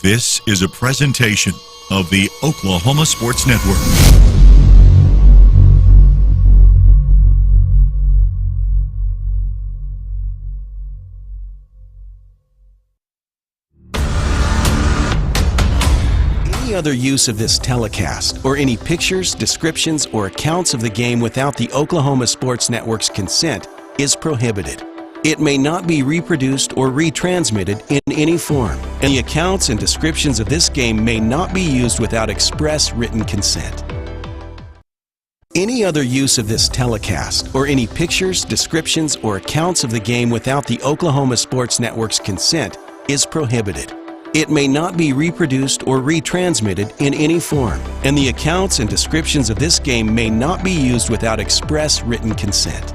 This is a presentation of the Oklahoma Sports Network. Any other use of this telecast or any pictures, descriptions, or accounts of the game without the Oklahoma Sports Network's consent is prohibited. It may not be reproduced or retransmitted in any form, and the accounts and descriptions of this game may not be used without express written consent. Any other use of this telecast or any pictures, descriptions, or accounts of the game without the Oklahoma Sports Network's consent is prohibited. It may not be reproduced or retransmitted in any form, and the accounts and descriptions of this game may not be used without express written consent.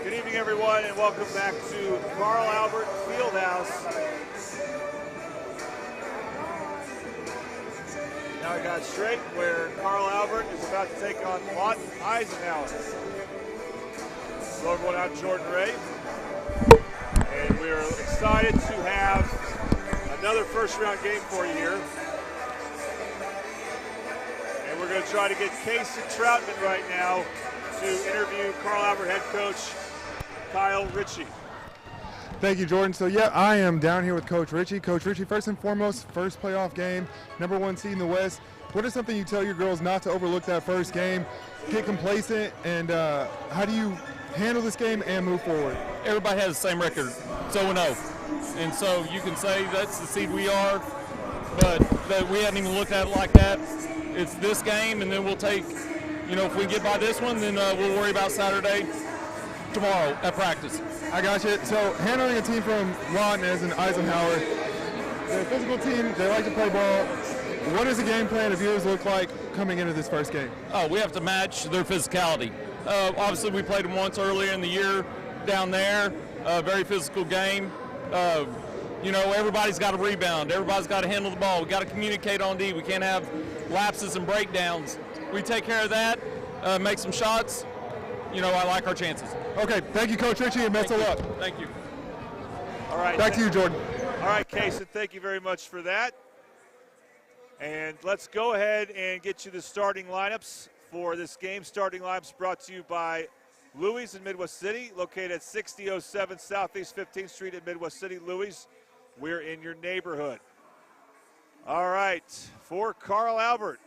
Good evening, everyone, and welcome back to Carl Albert Fieldhouse. Now I got straight where Carl Albert is about to take on Eisenhower. So everyone, I'm Jordan Ray, and we're excited to have another first-round game for you here. And we're going to try to get Casey Troutman right now to interview Carl Albert head coach Kyle Ritchie. Thank you, Jordan. So, yeah, I am down here with Coach Ritchie. Coach Ritchie, first and foremost, first playoff game, #1 seed in the West. What is something you tell your girls not to overlook that first game, get complacent, and how do you handle this game and move forward? Everybody has the same record, it's 0-0. And so you can say that's the seed we are, but we haven't even looked at it like that. It's this game, and then we'll take, if we get by this one, then we'll worry about Saturday tomorrow at practice. I got you. So handling a team from Lawton as in Eisenhower, they're a physical team, they like to play ball. What does the game plan of yours look like coming into this first game? Oh, we have to match their physicality. Obviously, we played them once earlier in the year down there, very physical game. Everybody's got to rebound. Everybody's got to handle the ball. We got to communicate on D. We can't have lapses and breakdowns. We take care of that, make some shots. I like our chances. Okay, thank you, Coach Ritchie, and best of luck. Thank you. All right. Back to you, Jordan. All right, Kason, thank you very much for that. And let's go ahead and get you the starting lineups for this game. Starting lineups brought to you by Louis in Midwest City, located at 6007 Southeast 15th Street in Midwest City. Louis, we're in your neighborhood. All right, for Carl Albert,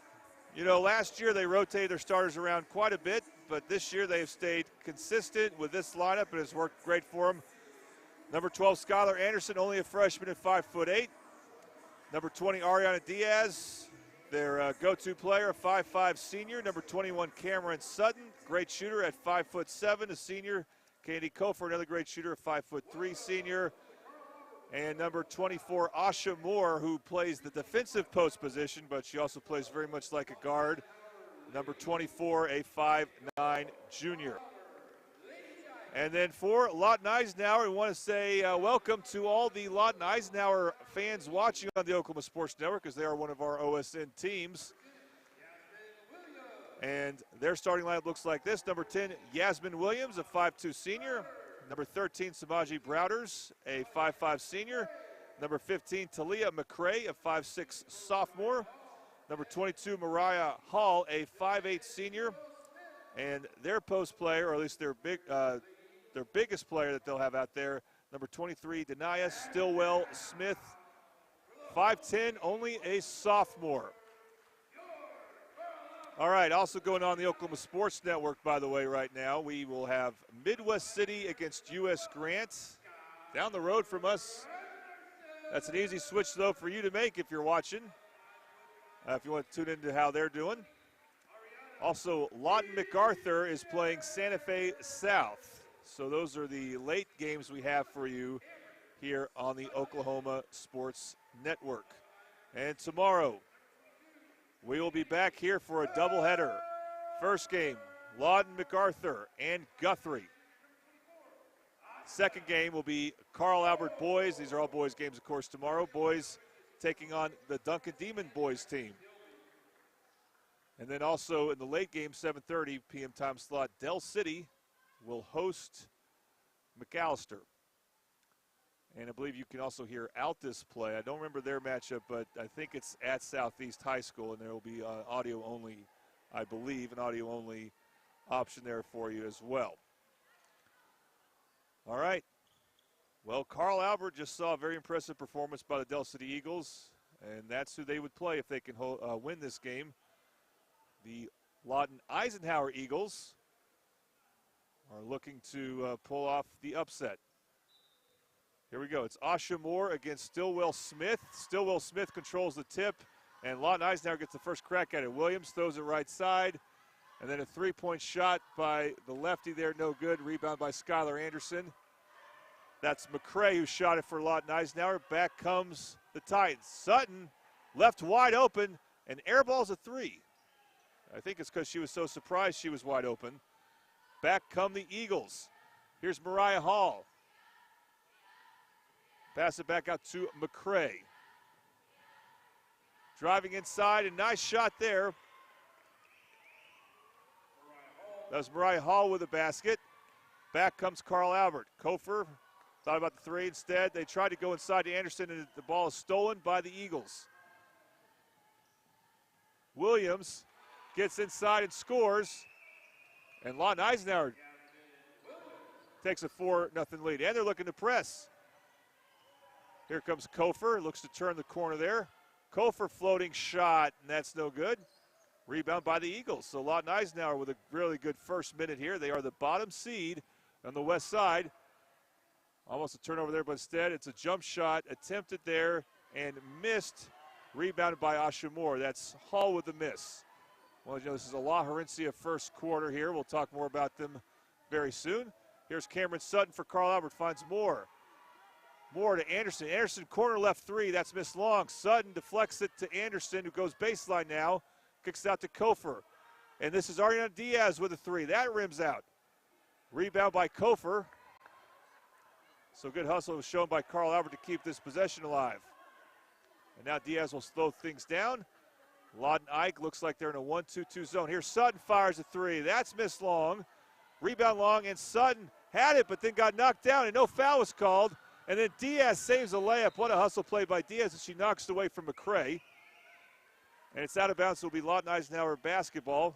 last year they rotated their starters around quite a bit, but this year they have stayed consistent with this lineup, and it's worked great for them. Number 12, Skylar Anderson, only a freshman at 5'8". Number 20, Ariana Diaz, their go-to player, a 5'5" senior. Number 21, Cameron Sutton, great shooter at 5'7", a senior. Candy Kofor, another great shooter, a 5'3" senior. And number 24, Asha Moore, who plays the defensive post position, but she also plays very much like a guard. Number 24, a 5'9" junior. And then for Lawton Eisenhower, we want to say welcome to all the Lawton Eisenhower fans watching on the Oklahoma Sports Network, because they are one of our OSN teams. And their starting lineup looks like this. Number 10, Yasmin Williams, a 5'2" senior. Number 13, Samaji Browders, a 5'5" senior. Number 15, Talia McCray, a 5'6" sophomore. Number 22, Mariah Hall, a 5'8" senior. And their post player, or at least their biggest player that they'll have out there, number 23, Denia Stillwell Smith, 5'10", only a sophomore. All right, also going on the Oklahoma Sports Network, by the way, right now, we will have Midwest City against U.S. Grant. Down the road from us. That's an easy switch, though, for you to make if you're watching, if you want to tune into how they're doing. Also, Lawton MacArthur is playing Santa Fe South. So those are the late games we have for you here on the Oklahoma Sports Network. And tomorrow, we will be back here for a doubleheader. First game, Lawton MacArthur and Guthrie. Second game will be Carl Albert boys. These are all boys games, of course, tomorrow. Boys taking on the Duncan Demon boys team. And then also in the late game, 7:30 p.m. time slot, Del City will host McAllister. And I believe you can also hear Altus play. I don't remember their matchup, but I think it's at Southeast High School, and there will be audio only, I believe, an audio only option there for you as well. All right. Well, Carl Albert just saw a very impressive performance by the Del City Eagles, and that's who they would play if they can win this game. The Lawton Eisenhower Eagles are looking to pull off the upset. Here we go. It's Asha Moore against Stillwell Smith. Stillwell Smith controls the tip, and Lawton Eisenhower gets the first crack at it. Williams throws it right side, and then a three-point shot by the lefty there, no good. Rebound by Skylar Anderson. That's McCray who shot it for Lawton Eisenhower. Back comes the Titans. Sutton left wide open, and airballs a three. I think it's because she was so surprised she was wide open. Back come the Eagles. Here's Mariah Hall. Pass it back out to McCray. Driving inside, a nice shot there. That was Mariah Hall with a basket. Back comes Carl Albert. Kofer thought about the three instead. They tried to go inside to Anderson, and the ball is stolen by the Eagles. Williams gets inside and scores. And Lawton Eisenhower takes a 4-0 lead. And they're looking to press. Here comes Kofer. Looks to turn the corner there. Kofer floating shot, and that's no good. Rebound by the Eagles. So Lawton Eisenhower with a really good first minute here. They are the bottom seed on the west side. Almost a turnover there, but instead it's a jump shot attempted there and missed. Rebounded by Asha Moore. That's Hall with the miss. Well, you know, this is a La Herencia first quarter here. We'll talk more about them very soon. Here's Cameron Sutton for Carl Albert. Finds Moore. Moore to Anderson. Anderson corner left three. That's missed long. Sutton deflects it to Anderson, who goes baseline now. Kicks out to Kofer. And this is Ariana Diaz with a three. That rims out. Rebound by Kofer. So good hustle was shown by Carl Albert to keep this possession alive. And now Diaz will slow things down. Lawton Ike looks like they're in a 1-2-2 zone. Here Sutton fires a three. That's missed long. Rebound long, and Sutton had it, but then got knocked down, and no foul was called. And then Diaz saves a layup. What a hustle play by Diaz as she knocks it away from McCray. And it's out of bounds, so it'll be Lawton Eisenhower basketball.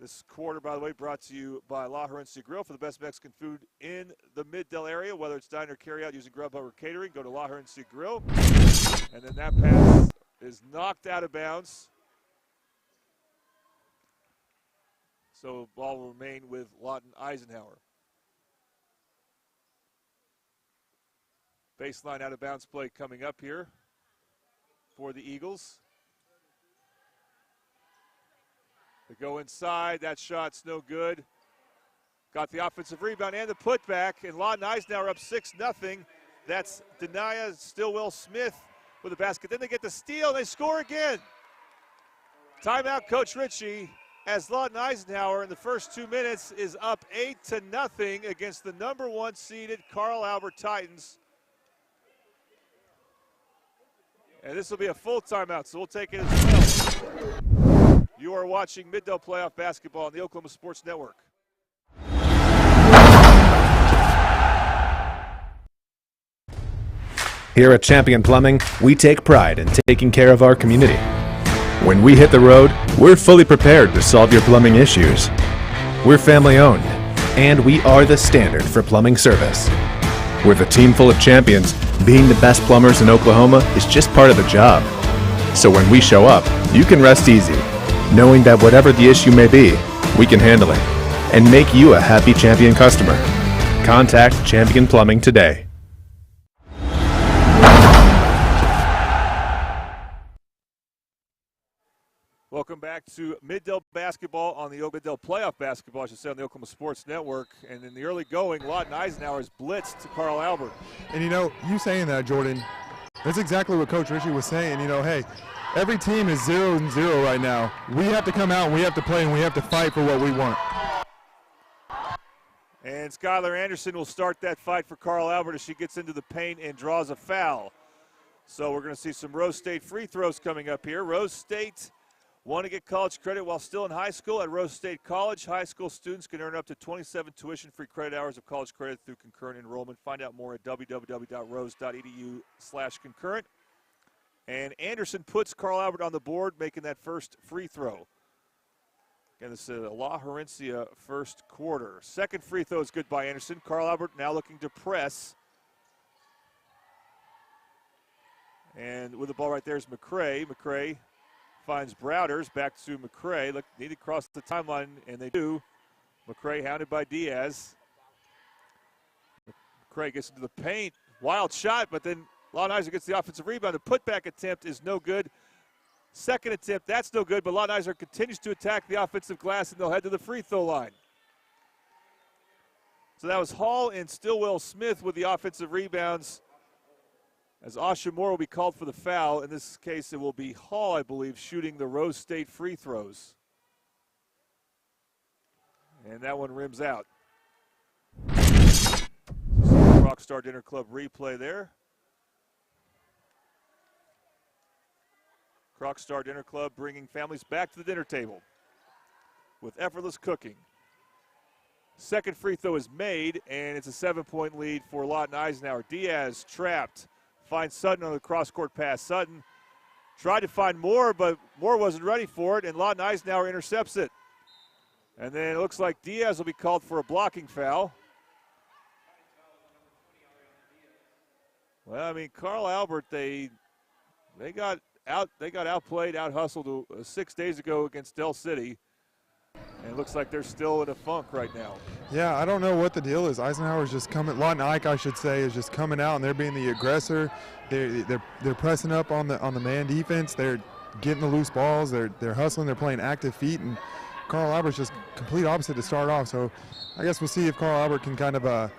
This quarter, by the way, brought to you by La Herencia Grill for the best Mexican food in the Mid-Del area, whether it's dine or carry out using Grubhub or catering. Go to La Herencia Grill. And then that pass is knocked out of bounds. So the ball will remain with Lawton Eisenhower. Baseline out of bounds play coming up here for the Eagles. They go inside. That shot's no good. Got the offensive rebound and the putback, and Lawton Eisenhower up 6-0. That's Denia Stillwell Smith with a basket. Then they get the steal, and they score again. Timeout, Coach Ritchie, as Lawton Eisenhower in the first 2 minutes is up 8-0 against the number one seeded Carl Albert Titans. And this will be a full timeout, so we'll take it as well. You are watching Mid-Del Playoff Basketball on the Oklahoma Sports Network. Here at Champion Plumbing, we take pride in taking care of our community. When we hit the road, we're fully prepared to solve your plumbing issues. We're family owned, and we are the standard for plumbing service. With a team full of champions, being the best plumbers in Oklahoma is just part of the job. So when we show up, you can rest easy, knowing that whatever the issue may be, we can handle it and make you a happy Champion customer. Contact Champion Plumbing today. Welcome back to Mid-Del Basketball on the Mid-Del Playoff Basketball, I should say, on the Oklahoma Sports Network. And in the early going, Lawton Eisenhower is blitzed to Carl Albert. And, you know, you saying that, Jordan, that's exactly what Coach Ritchie was saying. You know, hey, every team is 0-0 right now. We have to come out and we have to play and we have to fight for what we want. And Skylar Anderson will start that fight for Carl Albert as she gets into the paint and draws a foul. So we're going to see some Rose State free throws coming up here. Rose State want to get college credit while still in high school. At Rose State College, high school students can earn up to 27 tuition-free credit hours of college credit through concurrent enrollment. Find out more at www.rose.edu/concurrent. And Anderson puts Carl Albert on the board, making that first free throw. Again, this is La Herencia first quarter. Second free throw is good by Anderson. Carl Albert now looking to press. And with the ball right there is McCray. McCray finds Browders. Back to McCray. Look, need to cross the timeline, and they do. McCray hounded by Diaz. McCray gets into the paint. Wild shot, but then Lawton Eisner gets the offensive rebound. The putback attempt is no good. Second attempt, that's no good, but Lawton Eisner continues to attack the offensive glass, and they'll head to the free throw line. So that was Hall and Stillwell Smith with the offensive rebounds, as Asha Moore will be called for the foul. In this case, it will be Hall, I believe, shooting the Rose State free throws. And that one rims out. Rockstar Dinner Club replay there. Rockstar Dinner Club bringing families back to the dinner table with effortless cooking. Second free throw is made, and it's a 7-point lead for Lawton Eisenhower. Diaz trapped. Finds Sutton on the cross-court pass. Sutton tried to find Moore, but Moore wasn't ready for it, and Lawton Eisenhower intercepts it. And then it looks like Diaz will be called for a blocking foul. Well, I mean, Carl Albert, they got outplayed, out-hustled 6 days ago against Del City. And it looks like they're still in a funk right now. Yeah, I don't know what the deal is. Eisenhower's just coming. Lawton Ike, I should say, is just coming out, and they're being the aggressor. They're pressing up on the man defense. They're getting the loose balls. They're hustling. They're playing active feet, and Carl Albert's just complete opposite to start off. So I guess we'll see if Carl Albert can kind of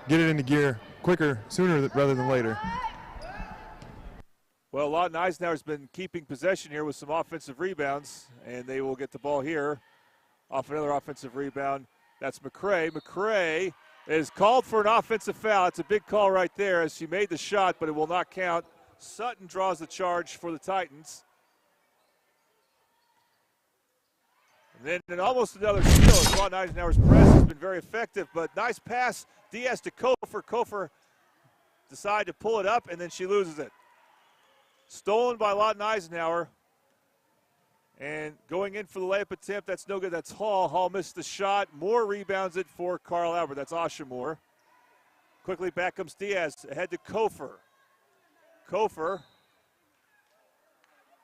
get it into gear quicker, sooner rather than later. Well, Lawton Eisenhower's been keeping possession here with some offensive rebounds, and they will get the ball here off another offensive rebound. That's McCray. McCray is called for an offensive foul. It's a big call right there as she made the shot, but it will not count. Sutton draws the charge for the Titans. And then almost another steal as Lawton Eisenhower's press has been very effective, but nice pass. Diaz to Kofer. Kofer decided to pull it up, and then she loses it. Stolen by Lawton Eisenhower. And going in for the layup attempt, that's no good. That's Hall. Hall missed the shot. Moore rebounds it for Carl Albert. That's Asha Moore. Quickly back comes Diaz. Ahead to Kofer. Kofer.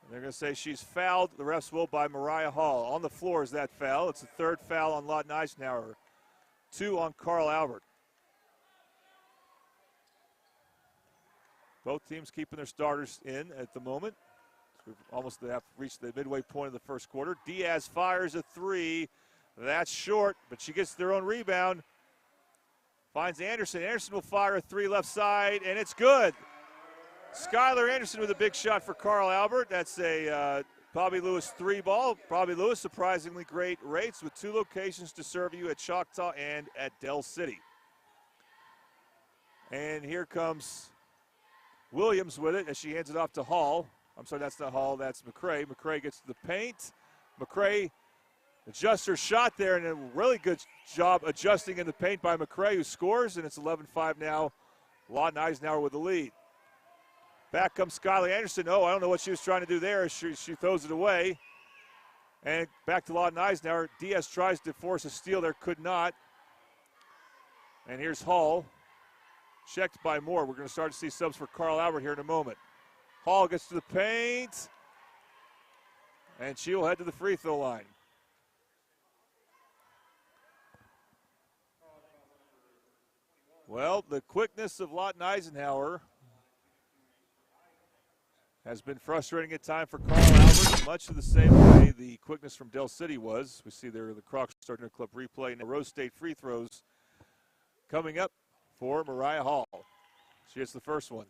And they're going to say she's fouled. The refs will by Mariah Hall. On the floor is that foul. It's the third foul on Lawton Eisenhower. 2 on Carl Albert. Both teams keeping their starters in at the moment. We've almost reached the midway point of the first quarter. Diaz fires a 3. That's short, but she gets their own rebound. Finds Anderson. Anderson will fire a 3 left side, and it's good. Skylar Anderson with a big shot for Carl Albert. That's a Bobby Lewis 3 ball. Bobby Lewis, surprisingly great rates with 2 locations to serve you at Choctaw and at Del City. And here comes Williams with it as she hands it off to Hall. I'm sorry, that's not Hall, that's McCray. McCray gets to the paint. McCray adjusts her shot there, and a really good job adjusting in the paint by McCray, who scores, and it's 11-5 now. Lawton Eisenhower with the lead. Back comes Skylar Anderson. Oh, I don't know what she was trying to do there. She throws it away. And back to Lawton Eisenhower. Diaz tries to force a steal there, could not. And here's Hall. Checked by Moore. We're going to start to see subs for Carl Albert here in a moment. Hall gets to the paint, and she will head to the free throw line. Well, the quickness of Lawton Eisenhower has been frustrating at times for Carl Albert, much the same way the quickness from Del City was. We see there the Rockstar Dinner Club replay, and the Rose State free throws coming up for Mariah Hall. She gets the first one.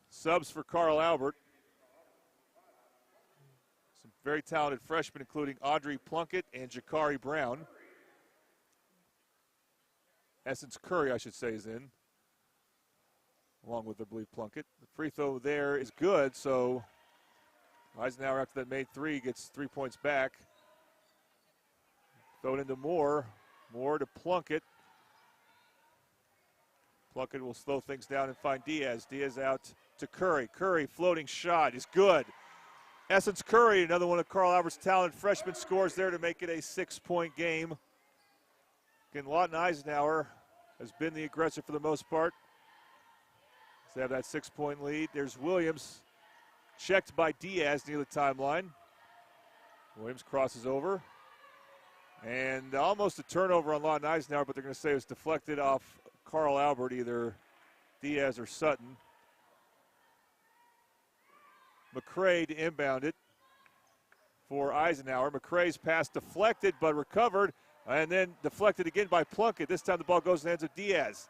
Subs for Carl Albert. Some very talented freshmen, including Audrey Plunkett and Jakari Brown. Essence Curry, I should say, is in. along with, I believe, Plunkett. The free throw there is good, so Eisenhower, after that made three, gets 3 points back. Throw it into Moore. Moore to Plunkett. Plunkett will slow things down and find Diaz. Diaz out to Curry. Curry, floating shot is good. Essence Curry, another one of Carl Albert's talent freshman, scores there to make it a 6-point game. Again, Lawton Eisenhower has been the aggressor for the most part. They have that 6-point lead. There's Williams, checked by Diaz near the timeline. Williams crosses over. And almost a turnover on Lawton Eisenhower, but they're going to say it was deflected off Carl Albert, either Diaz or Sutton. McCray to inbound it for Eisenhower. McCray's pass deflected but recovered, and then deflected again by Plunkett. This time the ball goes in the hands of Diaz.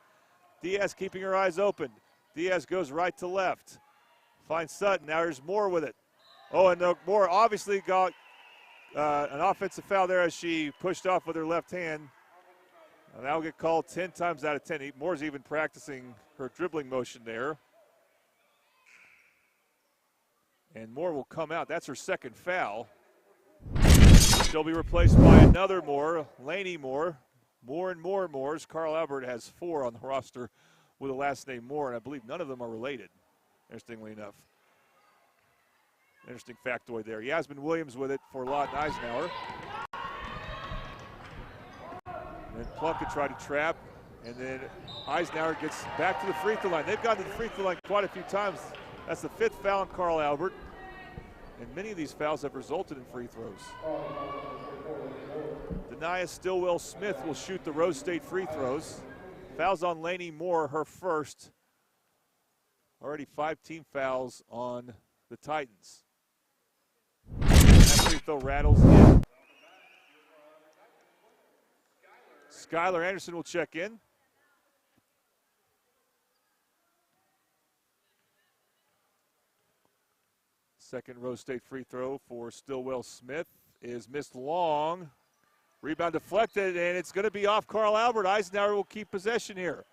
Diaz keeping her eyes open. Diaz goes right to left. Finds Sutton. Now there's Moore with it. Oh, and Moore obviously got an offensive foul there as she pushed off with her left hand. And that will get called 10 times out of 10. Moore's even practicing her dribbling motion there. And Moore will come out. That's her second foul. She'll be replaced by another Moore, Laney Moore. More and more Moores. Carl Albert has 4 on the roster with the last name Moore, and I believe none of them are related, interestingly enough. Interesting factoid there. Yasmin Williams with it for Lawton Eisenhower. And Plunkett tried to trap, and then Eisenhower gets back to the free throw line. They've gotten to the free throw line quite a few times. That's the 5th foul on Carl Albert, and many of these fouls have resulted in free throws. Denia Stillwell Smith will shoot the Rose State free throws. Fouls on Laney Moore, her first. Already 5 team fouls on the Titans. That free throw rattles in. Skylar Anderson will check in. Second Rose State free throw for Stillwell Smith is missed long. Rebound deflected, and it's going to be off Carl Albert. Eisenhower will keep possession here.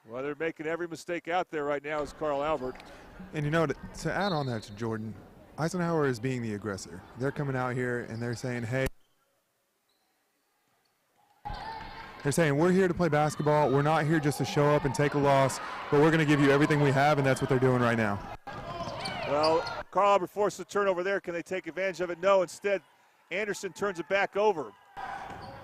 Well, they're making every mistake out there right now is Carl Albert. And, you know, to add on that to Jordan, Eisenhower is being the aggressor. They're coming out here and they're saying, hey, we're here to play basketball. We're not here just to show up and take a loss, but we're going to give you everything we have, and that's what they're doing right now. Well, Carl Albert forced the turnover there. Can they take advantage of it? No. Instead, Anderson turns it back over.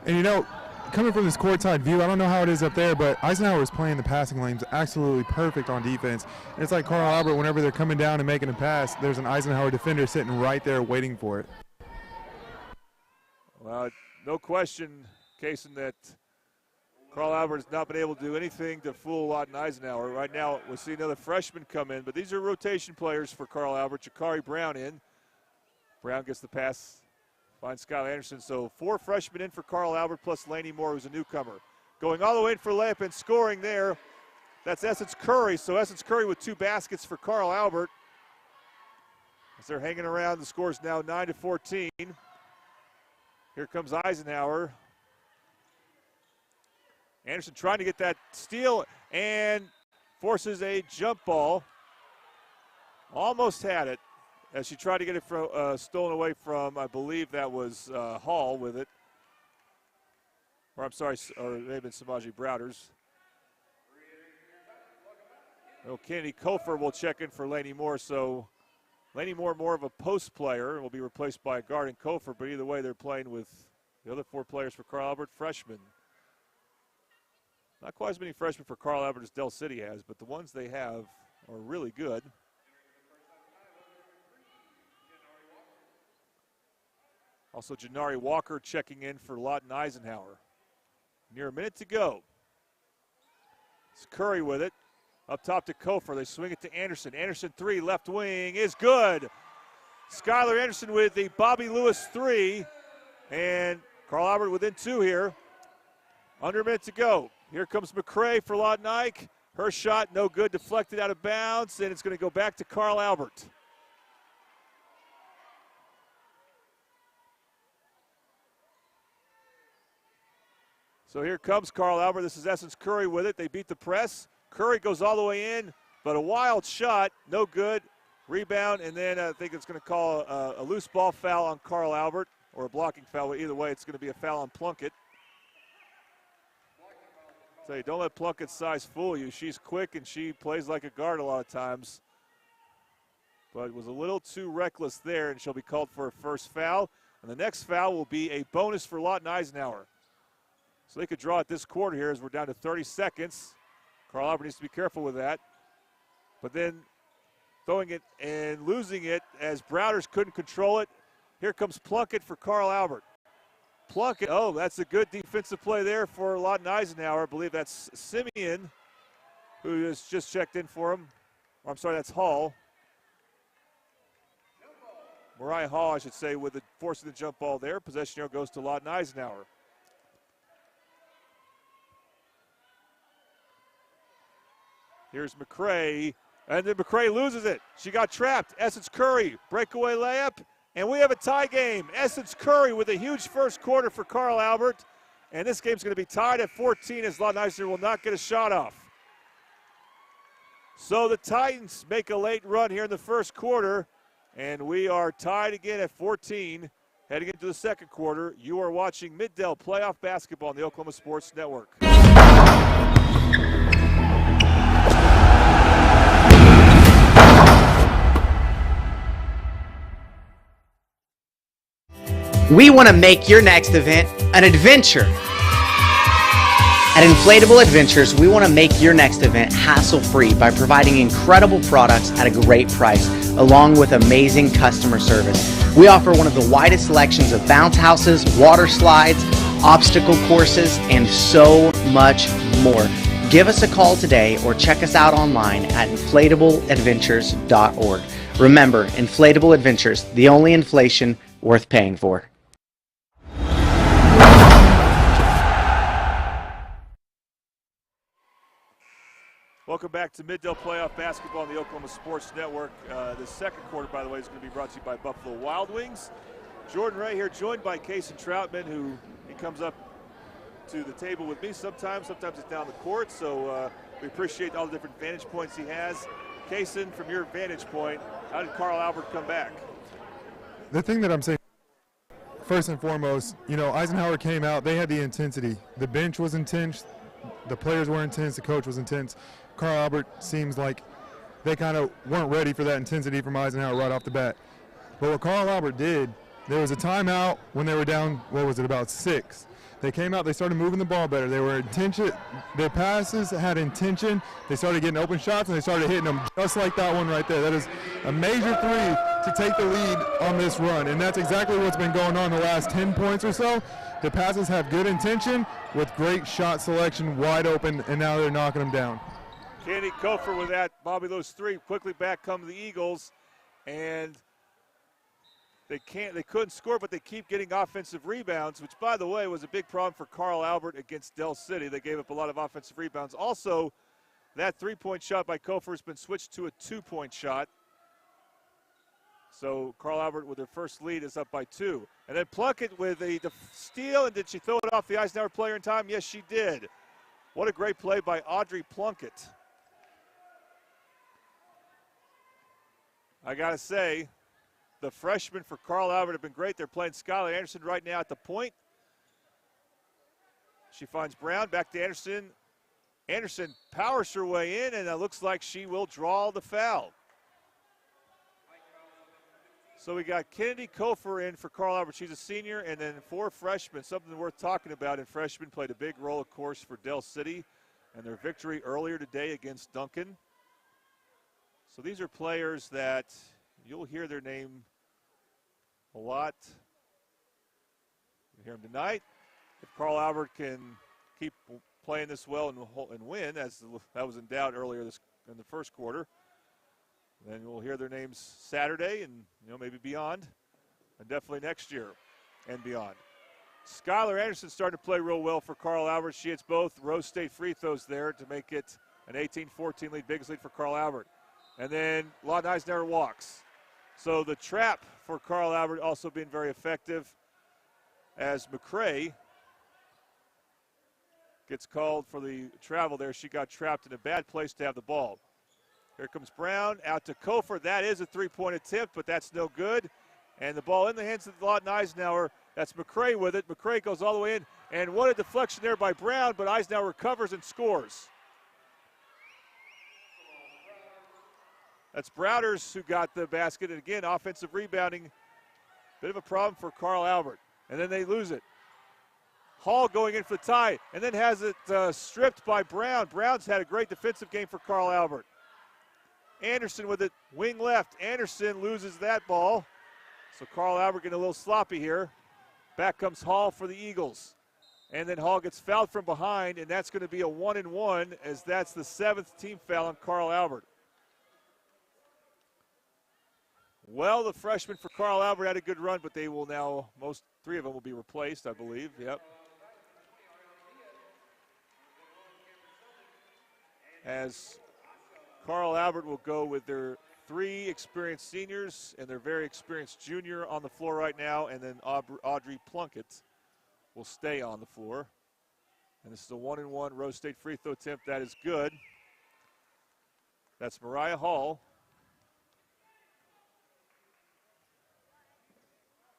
And, you know, coming from this courtside view, I don't know how it is up there, but Eisenhower is playing the passing lanes absolutely perfect on defense. And it's like Carl Albert, whenever they're coming down and making a pass, there's an Eisenhower defender sitting right there waiting for it. Well, no question, Kaysen, that Carl Albert has not been able to do anything to fool Lawton Eisenhower. Right now, we'll see another freshman come in, but these are rotation players for Carl Albert. Jakari Brown in. Brown gets the pass, finds Skylar Anderson. So 4 freshmen in for Carl Albert, plus Laney Moore, who's a newcomer. Going all the way in for layup and scoring there. That's Essence Curry. So Essence Curry with 2 baskets for Carl Albert. As they're hanging around, the score is now 9-14. Here comes Eisenhower. Anderson trying to get that steal and forces a jump ball. Almost had it as she tried to get it stolen away from, I believe that was Hall with it. Or I'm sorry, or it may have been Samaji Browders. Kennedy Kofer will check in for Laney Moore. So Laney Moore more of a post player, will be replaced by a guard and Kofer, but either way they're playing with the other 4 players for Carl Albert, freshmen. Not quite as many freshmen for Carl Albert as Del City has, but the ones they have are really good. Also, Janari Walker checking in for Lawton Eisenhower. Near a minute to go. It's Curry with it. Up top to Kofer. They swing it to Anderson. Anderson 3, left wing is good. Skylar Anderson with the Bobby Lewis 3. And Carl Albert within 2 here. Under a minute to go. Here comes McCray for Lawton Ike. Her shot no good, deflected out of bounds, and it's going to go back to Carl Albert. So here comes Carl Albert. This is Essence Curry with it. They beat the press. Curry goes all the way in, but a wild shot, no good. Rebound, and then I think it's going to call a loose ball foul on Carl Albert, or a blocking foul. Either way, it's going to be a foul on Plunkett. So you don't let Plunkett's size fool you. She's quick and she plays like a guard a lot of times. But it was a little too reckless there, and she'll be called for a first foul. And the next foul will be a bonus for Lawton Eisenhower. So they could draw it this quarter here as we're down to 30 seconds. Carl Albert needs to be careful with that. But then throwing it and losing it as Browders couldn't control it. Here comes Plunkett for Carl Albert. Plunkett, oh, that's a good defensive play there for Lawton Eisenhower. I believe that's Simeon who has just checked in for him. Or I'm sorry, that's Hall. Mariah Hall, I should say, with the forcing the jump ball there. Possession arrow goes to Lawton Eisenhower. Here's McCray, and then McCray loses it. She got trapped. Essence Curry, breakaway layup, and we have a tie game. Essence Curry with a huge first quarter for Carl Albert, and this game's going to be tied at 14 as Lawton Eisenhower will not get a shot off. So the Titans make a late run here in the first quarter, and we are tied again at 14 heading into the second quarter. You are watching Mid-Dell playoff basketball on the Oklahoma Sports Network. We want to make your next event an adventure. At Inflatable Adventures, we want to make your next event hassle-free by providing incredible products at a great price, along with amazing customer service. We offer one of the widest selections of bounce houses, water slides, obstacle courses, and so much more. Give us a call today or check us out online at inflatableadventures.org. Remember, Inflatable Adventures, the only inflation worth paying for. Welcome back to Mid-Dell playoff basketball on the Oklahoma Sports Network. The second quarter, by the way, is going to be brought to you by Buffalo Wild Wings. Jordan Ray here, joined by Kason Troutman, who he comes up to the table with me sometimes he's down the court, so we appreciate all the different vantage points he has. Kason, from your vantage point, how did Carl Albert come back? The thing that I'm saying, first and foremost, you know, Eisenhower came out, they had the intensity. The bench was intense, the players were intense, the coach was intense. Carl Albert seems like they kind of weren't ready for that intensity from Eisenhower right off the bat. But what Carl Albert did, there was a timeout when they were down, what was it, about 6. They came out, they started moving the ball better. They were intention, their passes had intention. They started getting open shots and they started hitting them just like that one right there. That is a major 3 to take the lead on this run. And that's exactly what's been going on the last 10 points or so. The passes have good intention with great shot selection, wide open, and now they're knocking them down. Candy Kofer with that Bobby Lewis 3. Quickly back come the Eagles, and they couldn't score, but they keep getting offensive rebounds, which, by the way, was a big problem for Carl Albert against Dell City. They gave up a lot of offensive rebounds. Also, that 3-point shot by Kofer has been switched to a 2-point shot. So Carl Albert with their first lead is up by 2. And then Plunkett with a steal, and did she throw it off the Eisenhower player in time? Yes, she did. What a great play by Audrey Plunkett. I got to say, the freshmen for Carl Albert have been great. They're playing Skylar Anderson right now at the point. She finds Brown, back to Anderson. Anderson powers her way in, and it looks like she will draw the foul. So we got Kennedy Kofer in for Carl Albert. She's a senior, and then 4 freshmen, something worth talking about. And freshmen played a big role, of course, for Dell City and their victory earlier today against Duncan. So these are players that you'll hear their name a lot. You hear them tonight. If Carl Albert can keep playing this well and win, as that was in doubt earlier in the first quarter, then we'll hear their names Saturday and maybe beyond, and definitely next year and beyond. Skylar Anderson starting to play real well for Carl Albert. She hits both Rose State free throws there to make it an 18-14 lead, biggest lead for Carl Albert. And then Lawton Eisenhower walks. So the trap for Carl Albert also being very effective as McCray gets called for the travel there. She got trapped in a bad place to have the ball. Here comes Brown, out to Kofor. That is a three-point attempt, but that's no good. And the ball in the hands of Lawton Eisenhower. That's McCray with it. McCray goes all the way in. And what a deflection there by Brown, but Eisenhower recovers and scores. That's Browders who got the basket. And again, offensive rebounding. Bit of a problem for Carl Albert. And then they lose it. Hall going in for the tie, and then has it stripped by Brown. Brown's had a great defensive game for Carl Albert. Anderson with it, wing left. Anderson loses that ball. So Carl Albert getting a little sloppy here. Back comes Hall for the Eagles. And then Hall gets fouled from behind, and that's going to be a 1-and-1, as that's the 7th team foul on Carl Albert. Well, the freshman for Carl Albert had a good run, but they will now, three of them will be replaced, I believe. Yep. As Carl Albert will go with their 3 experienced seniors and their very experienced junior on the floor right now, and then Audrey Plunkett will stay on the floor. And this is a 1-and-1 Rose State free throw attempt. That is good. That's Mariah Hall.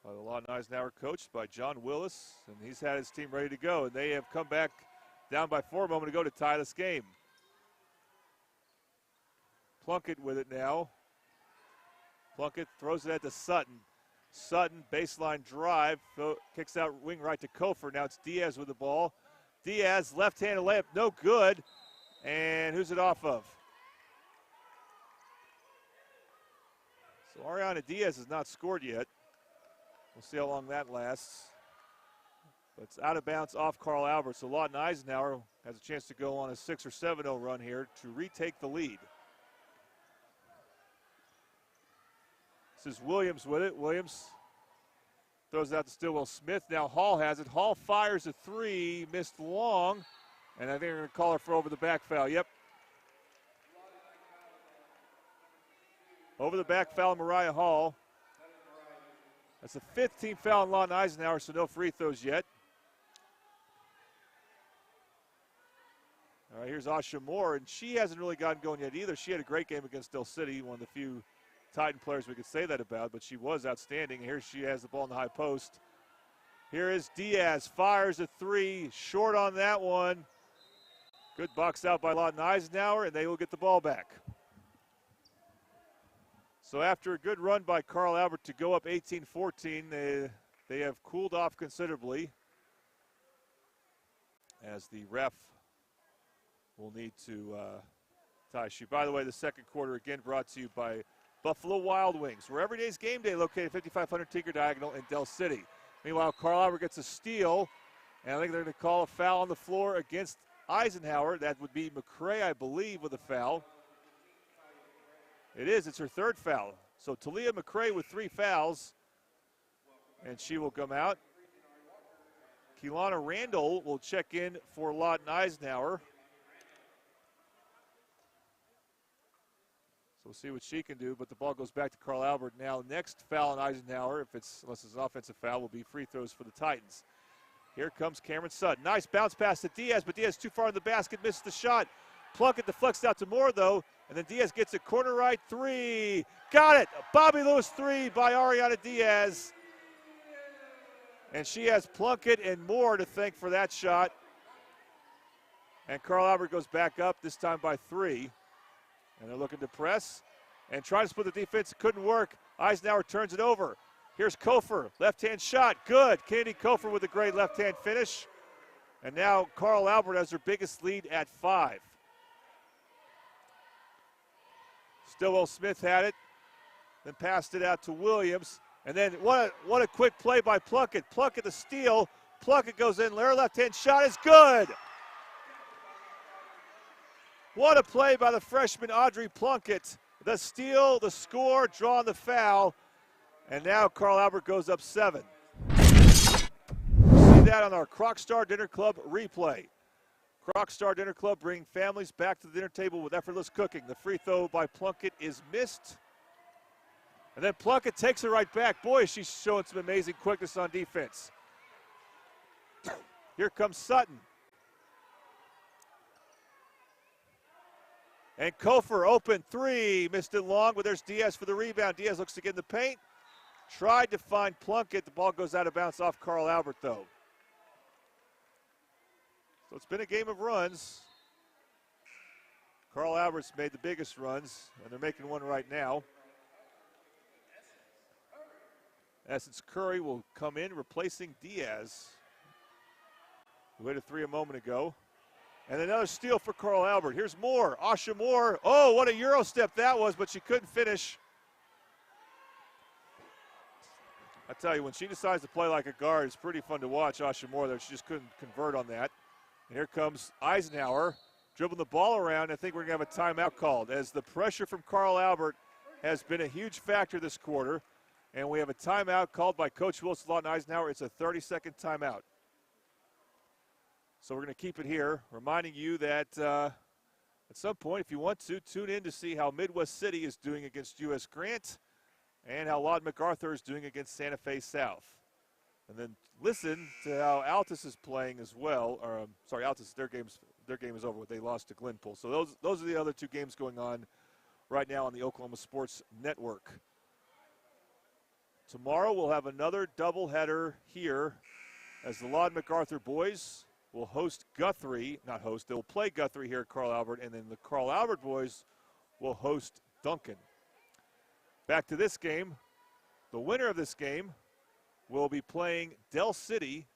By the Lawton Eisenhower, coached by John Willis, and he's had his team ready to go. And they have come back down by 4 a moment ago to tie this game. Plunkett with it now. Plunkett throws it at to Sutton. Sutton, baseline drive, kicks out wing right to Kofor. Now it's Diaz with the ball. Diaz, left-handed layup, no good. And who's it off of? So Ariana Diaz has not scored yet. We'll see how long that lasts. But it's out of bounds off Carl Albert. So Lawton Eisenhower has a chance to go on a 6 or 7-0 run here to retake the lead. This is Williams with it. Williams throws it out to Stillwell Smith. Now Hall has it. Hall fires a 3, missed long. And I think they're going to call her for over the back foul. Yep. Over the back foul, Mariah Hall. That's the 5th team foul on Lawton Eisenhower, so no free throws yet. All right, here's Asha Moore, and she hasn't really gotten going yet either. She had a great game against Del City, one of the few Titan players we could say that about, but she was outstanding. Here she has the ball in the high post. Here is Diaz, fires a 3, short on that one. Good box out by Lawton Eisenhower, and they will get the ball back. So after a good run by Carl Albert to go up 18-14, they have cooled off considerably, as the ref will need to tie shoe. By the way, the second quarter again brought to you by Buffalo Wild Wings, where every day's game day located 5500 Tinker Diagonal in Del City. Meanwhile, Carl Albert gets a steal, and I think they're going to call a foul on the floor against Eisenhower. That would be McCray, I believe, with a foul. It is. It's her 3rd foul. So Talia McCray with 3 fouls, and she will come out. Keelana Randall will check in for Lawton Eisenhower. So we'll see what she can do, but the ball goes back to Carl Albert now. Next foul on Eisenhower, unless it's an offensive foul, will be free throws for the Titans. Here comes Cameron Sutton. Nice bounce pass to Diaz, but Diaz too far in the basket, misses the shot. Plunkett deflects out to Moore, though, and then Diaz gets a corner right 3. Got it! Bobby Lewis 3 by Ariana Diaz. And she has Plunkett and Moore to thank for that shot. And Carl Albert goes back up, this time by 3. And they're looking to press and trying to split the defense. It couldn't work. Eisenhower turns it over. Here's Kofor, left-hand shot, good. Kennedy Kofor with a great left-hand finish. And now Carl Albert has their biggest lead at 5. Stillwell Smith had it, then passed it out to Williams. And then what a quick play by Plunkett. Plunkett the steal. Plunkett goes in. Their left-hand shot is good. What a play by the freshman Audrey Plunkett. The steal, the score, drawing the foul. And now Carl Albert goes up 7. See that on our Crocstar Dinner Club replay. Crocstar Dinner Club bringing families back to the dinner table with effortless cooking. The free throw by Plunkett is missed. And then Plunkett takes it right back. Boy, she's showing some amazing quickness on defense. Here comes Sutton. And Kofer, open three. Missed it long, but there's Diaz for the rebound. Diaz looks to get in the paint. Tried to find Plunkett. The ball goes out of bounds off Carl Albert, though. So it's been a game of runs. Carl Albert's made the biggest runs, and they're making one right now. Essence Curry will come in, replacing Diaz, who hit a three a moment ago. And another steal for Carl Albert. Here's Moore. Asha Moore. Oh, what a Euro step that was, but she couldn't finish. I tell you, when she decides to play like a guard, it's pretty fun to watch Asha Moore there. She just couldn't convert on that. And here comes Eisenhower, dribbling the ball around. I think we're going to have a timeout called, as the pressure from Carl Albert has been a huge factor this quarter. And we have a timeout called by Coach Wilson Lawton Eisenhower. It's a 30-second timeout. So we're going to keep it here, reminding you that at some point, if you want to, tune in to see how Midwest City is doing against U.S. Grant and how Lawton MacArthur is doing against Santa Fe South. And then listen to how Altus is playing as well. Or, sorry, Altus, their game is over. They lost to Glenpool. So those are the other two games going on right now on the Oklahoma Sports Network. Tomorrow we'll have another doubleheader here as the Lawton MacArthur boys will host Guthrie. Not host, they'll play Guthrie here at Carl Albert, and then the Carl Albert boys will host Duncan. Back to this game. The winner of this game will be playing Del City,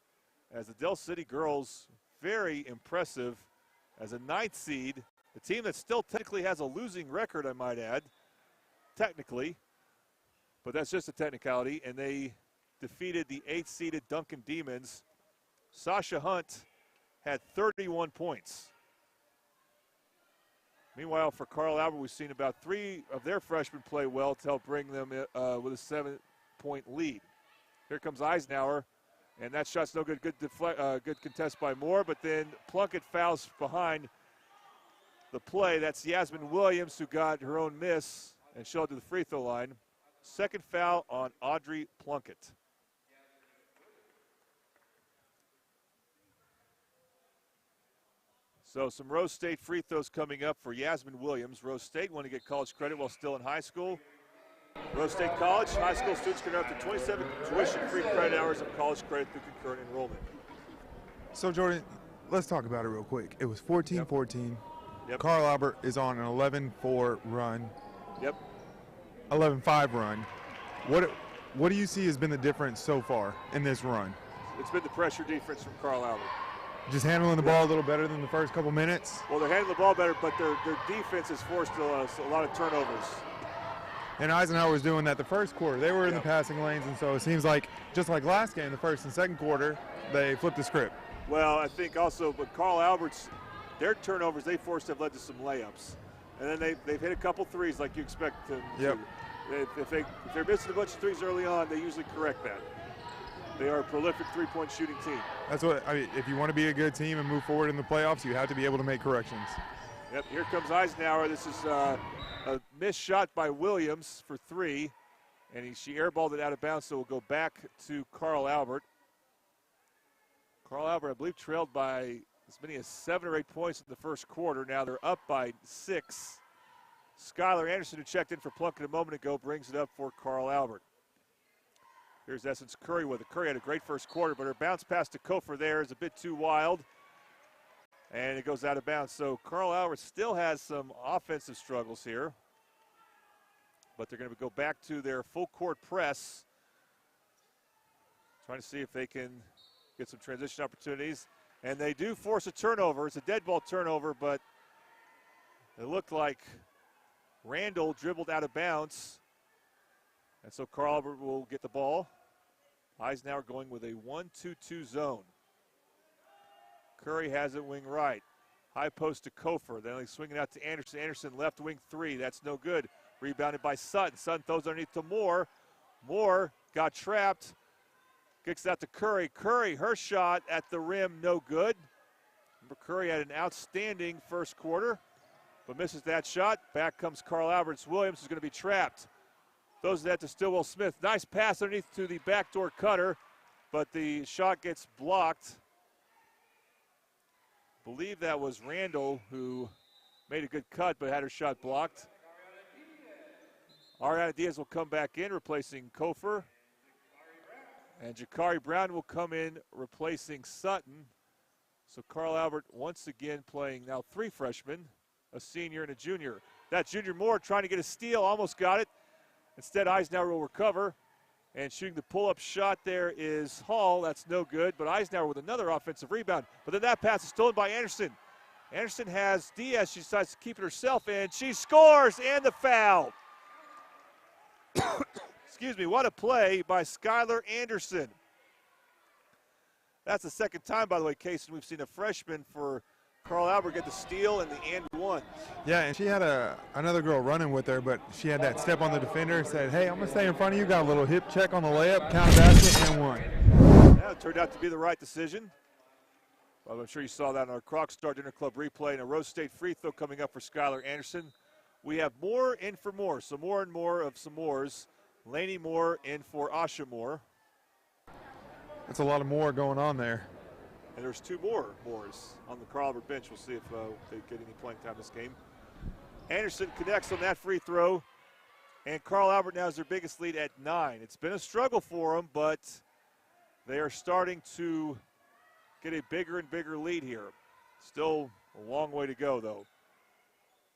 as the Del City girls, very impressive as a 9th seed. A team that still technically has a losing record, I might add, technically. But that's just a technicality, and they defeated the 8th-seeded Duncan Demons. Sasha Hunt had 31 points. Meanwhile, for Carl Albert, we've seen about 3 of their freshmen play well to help bring them with a 7-point lead. Here comes Eisenhower, and that shot's no good. Good contest by Moore, but then Plunkett fouls behind the play. That's Yasmin Williams, who got her own miss and showed to the free throw line. Second foul on Audrey Plunkett. So some Rose State free throws coming up for Yasmin Williams. Rose State want to get college credit while still in high school. Rose State College, high school students can earn up to 27 tuition-free credit hours of college credit through concurrent enrollment. So, Jordan, let's talk about it real quick. It was 14-14. Yep. Carl Albert is on an 11-4 run. Yep. 11-5 run. What do you see has been the difference so far in this run? It's been the pressure defense from Carl Albert. Just handling the ball a little better than the first couple minutes? Well, they're handling the ball better, but their defense has forced a lot of turnovers. And Eisenhower was doing that the first quarter. They were in the passing lanes, and so it seems like, just like last game, the first and second quarter, they flipped the script. Well, I think also, but Carl Albert's, their turnovers they forced have led to some layups. And then they've hit a couple threes like you expect them to. If they're missing a bunch of threes early on, they usually correct that. They are a prolific three-point shooting team. That's what I mean. If you want to be a good team and move forward in the playoffs, you have to be able to make corrections. Yep, here comes Eisenhower. This is a missed shot by Williams for 3, and she airballed it out of bounds, so we'll go back to Carl Albert. Carl Albert, I believe, trailed by as many as 7 or 8 points in the first quarter. Now they're up by 6. Skylar Anderson, who checked in for Plunkett a moment ago, brings it up for Carl Albert. Here's Essence Curry with it. Curry had a great first quarter, but her bounce pass to Kofer there is a bit too wild, and it goes out of bounds. So Carl Albert still has some offensive struggles here, but they're going to go back to their full court press, trying to see if they can get some transition opportunities. And they do force a turnover. It's a dead ball turnover, but it looked like Randall dribbled out of bounds. And so Carl Albert will get the ball. Eisenhower going with a 1-2-2 zone. Curry has it wing right. High post to Kofer. Then they swing it out to Anderson. Anderson left wing 3. That's no good. Rebounded by Sutton. Sutton throws underneath to Moore. Moore got trapped. Kicks out to Curry. Curry, her shot at the rim, no good. Remember, Curry had an outstanding first quarter, but misses that shot. Back comes Carl Alberts. Williams is going to be trapped. Throws that to Stillwell Smith. Nice pass underneath to the backdoor cutter, but the shot gets blocked. I believe that was Randall who made a good cut, but had her shot blocked. Ariana Diaz will come back in, replacing Kofer. And Jakari Brown will come in, replacing Sutton. So Carl Albert once again playing now 3 freshmen, a senior and a junior. That junior Moore trying to get a steal, almost got it. Instead, Eisenhower will recover. And shooting the pull-up shot there is Hall. That's no good, but Eisenhower with another offensive rebound. But then that pass is stolen by Anderson. Anderson has Diaz. She decides to keep it herself, and she scores, and the foul. Excuse me, what a play by Skylar Anderson. That's the second time, by the way, Casey, we've seen a freshman for Carl Albert get the steal and the and one. Yeah, and she had another girl running with her, but she had that step on the defender, said, hey, I'm going to stay in front of you, got a little hip check on the layup, counter basket, and one. Yeah, it turned out to be the right decision. Well, I'm sure you saw that on our Croc Star Dinner Club replay, and a Rose State free throw coming up for Skylar Anderson. We have Moore in for Moore, so more and more of some Moores. Laney Moore in for Asha Moore. That's a lot of more going on there. And there's 2 more Moores on the Carl Albert bench. We'll see if they get any playing time this game. Anderson connects on that free throw, and Carl Albert now has their biggest lead at 9. It's been a struggle for them, but they are starting to get a bigger and bigger lead here. Still a long way to go, though.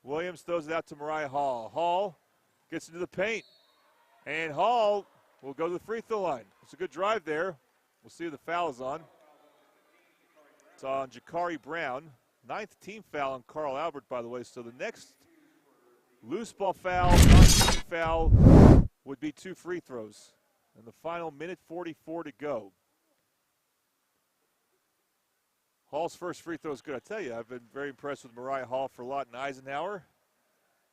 Williams throws it out to Mariah Hall. Hall gets into the paint, and Hall will go to the free throw line. It's a good drive there. We'll see who the foul is on. It's on Jakari Brown. 9th team foul on Carl Albert, by the way. So the next loose ball foul, non-team foul, would be 2 free throws. And the final minute 44 to go. Hall's first free throw is good. I tell you, I've been very impressed with Mariah Hall for Lawton Eisenhower.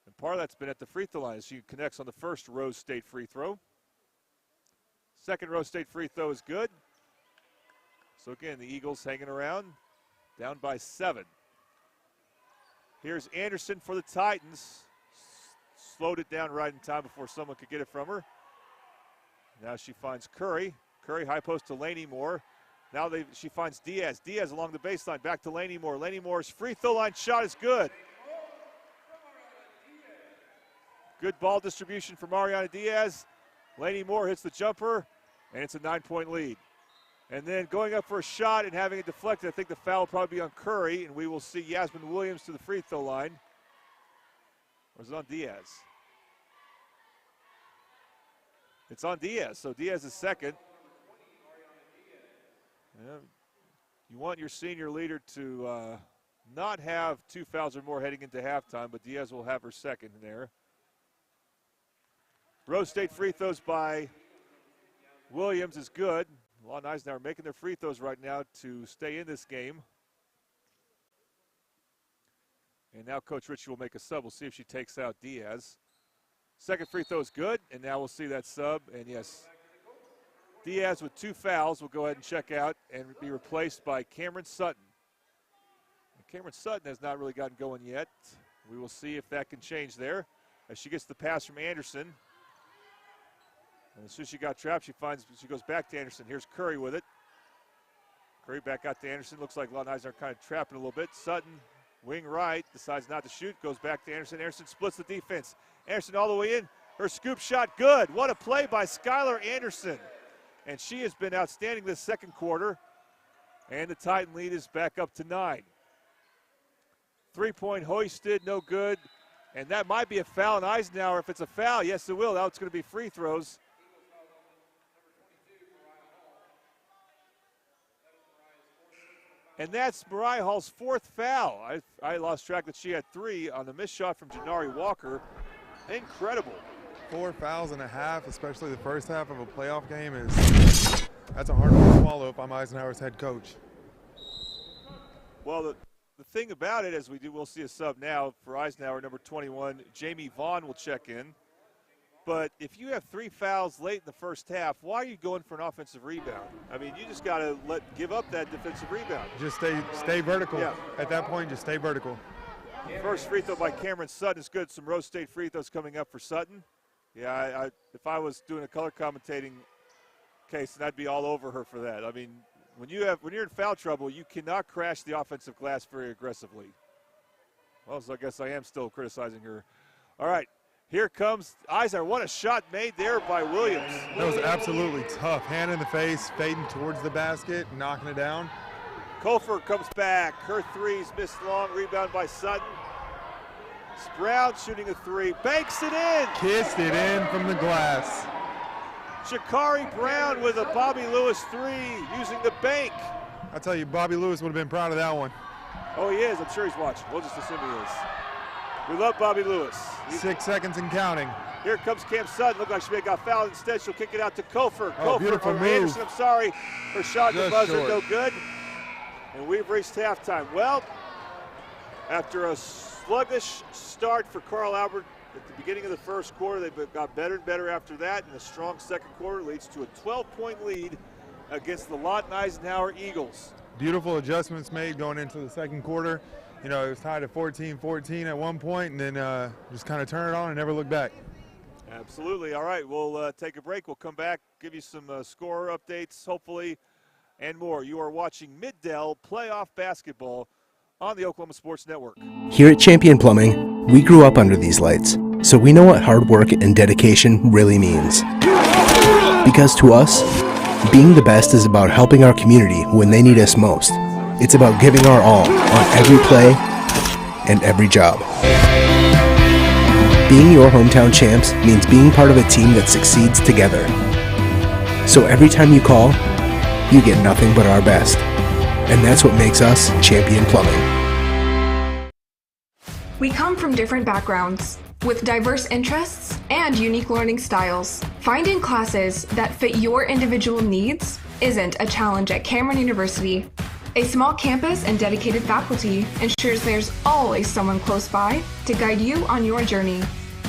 And part of that's been at the free throw line as she connects on the first Rose State free throw. Second Rose State free throw is good. So again, the Eagles hanging around, down by 7. Here's Anderson for the Titans. Slowed it down right in time before someone could get it from her. Now she finds Curry. Curry high post to Laney Moore. Now she finds Diaz. Diaz along the baseline, back to Laney Moore. Laney Moore's free throw line shot is good. Good ball distribution from Mariana Diaz. Laney Moore hits the jumper, and it's a 9-point lead. And then going up for a shot and having it deflected, I think the foul will probably be on Curry, and we will see Yasmin Williams to the free throw line. Or is it on Diaz? It's on Diaz, so Diaz is second. Yeah, you want your senior leader to not have 2 fouls or more heading into halftime, but Diaz will have her second in there. Rose State free throws by Williams is good. Lawton Eisenhower making their free throws right now to stay in this game. And now Coach Ritchie will make a sub. We'll see if she takes out Diaz. Second free throw is good, and now we'll see that sub. And yes, Diaz with 2 fouls will go ahead and check out and be replaced by Cameron Sutton. And Cameron Sutton has not really gotten going yet. We will see if that can change there as she gets the pass from Anderson. And as soon as she got trapped, she goes back to Anderson. Here's Curry with it. Curry back out to Anderson. Looks like Lawton Eisenhower kind of trapping a little bit. Sutton, wing right, decides not to shoot. Goes back to Anderson. Anderson splits the defense. Anderson all the way in. Her scoop shot good. What a play by Skylar Anderson. And she has been outstanding this second quarter. And the Titan lead is back up to 9. 3-point hoisted, no good. And that might be a foul on Eisenhower. If it's a foul, yes, it will. Now it's going to be free throws. And that's Mariah Hall's 4th foul. I lost track that she had 3 on the missed shot from Janari Walker. Incredible. 4 fouls and a half, especially the first half of a playoff game, that's a hard one to swallow if I'm Eisenhower's head coach. Well, the thing about it, as we'll see a sub now for Eisenhower, number 21, Jamie Vaughn will check in. But if you have 3 fouls late in the first half, why are you going for an offensive rebound? I mean, you just got to give up that defensive rebound. Just stay vertical. Yeah. At that point, just stay vertical. First free throw by Cameron Sutton is good. Some Rose State free throws coming up for Sutton. Yeah, if I was doing a color commentating case, then I'd be all over her for that. I mean, when you're in foul trouble, you cannot crash the offensive glass very aggressively. Well, so I guess I am still criticizing her. All right, here comes Eisenhower. What a shot made there by Williams. That was absolutely tough. Hand in the face, fading towards the basket, knocking it down. Kofer comes back. Her three's missed long. Rebound by Sutton. Brown shooting a three. Banks it in. Kissed it in from the glass. Sha'Carri Brown with a Bobby Lewis three using the bank. I tell you, Bobby Lewis would have been proud of that one. Oh, he is. I'm sure he's watching. We'll just assume he is. We love Bobby Lewis. 6 seconds and counting. Here comes Cam Sutton. Looked like she may have got fouled. Instead, she'll kick it out to Kofer. Oh, beautiful move. Anderson, I'm sorry. Her shot at the buzzer, short. no good. And we've reached halftime. Well, after a sluggish start for Carl Albert at the beginning of the first quarter, they got better and better after that, and a strong second quarter leads to a 12-point lead against the Lawton Eisenhower Eagles. Beautiful adjustments made going into the second quarter. You know, it was tied at 14-14 at one point, and then just kind of turn it on and never look back. Absolutely. All right, we'll take a break. We'll come back, give you some score updates, hopefully, and more. You are watching Mid-Dell playoff basketball on the Oklahoma Sports Network. Here at Champion Plumbing, we grew up under these lights, so we know what hard work and dedication really means. Because to us, being the best is about helping our community when they need us most. It's about giving our all on every play and every job. Being your hometown champs means being part of a team that succeeds together. So every time you call, you get nothing but our best. And that's what makes us Champion Plumbing. We come from different backgrounds, with diverse interests and unique learning styles. Finding classes that fit your individual needs isn't a challenge at Cameron University. A small campus and dedicated faculty ensures there's always someone close by to guide you on your journey.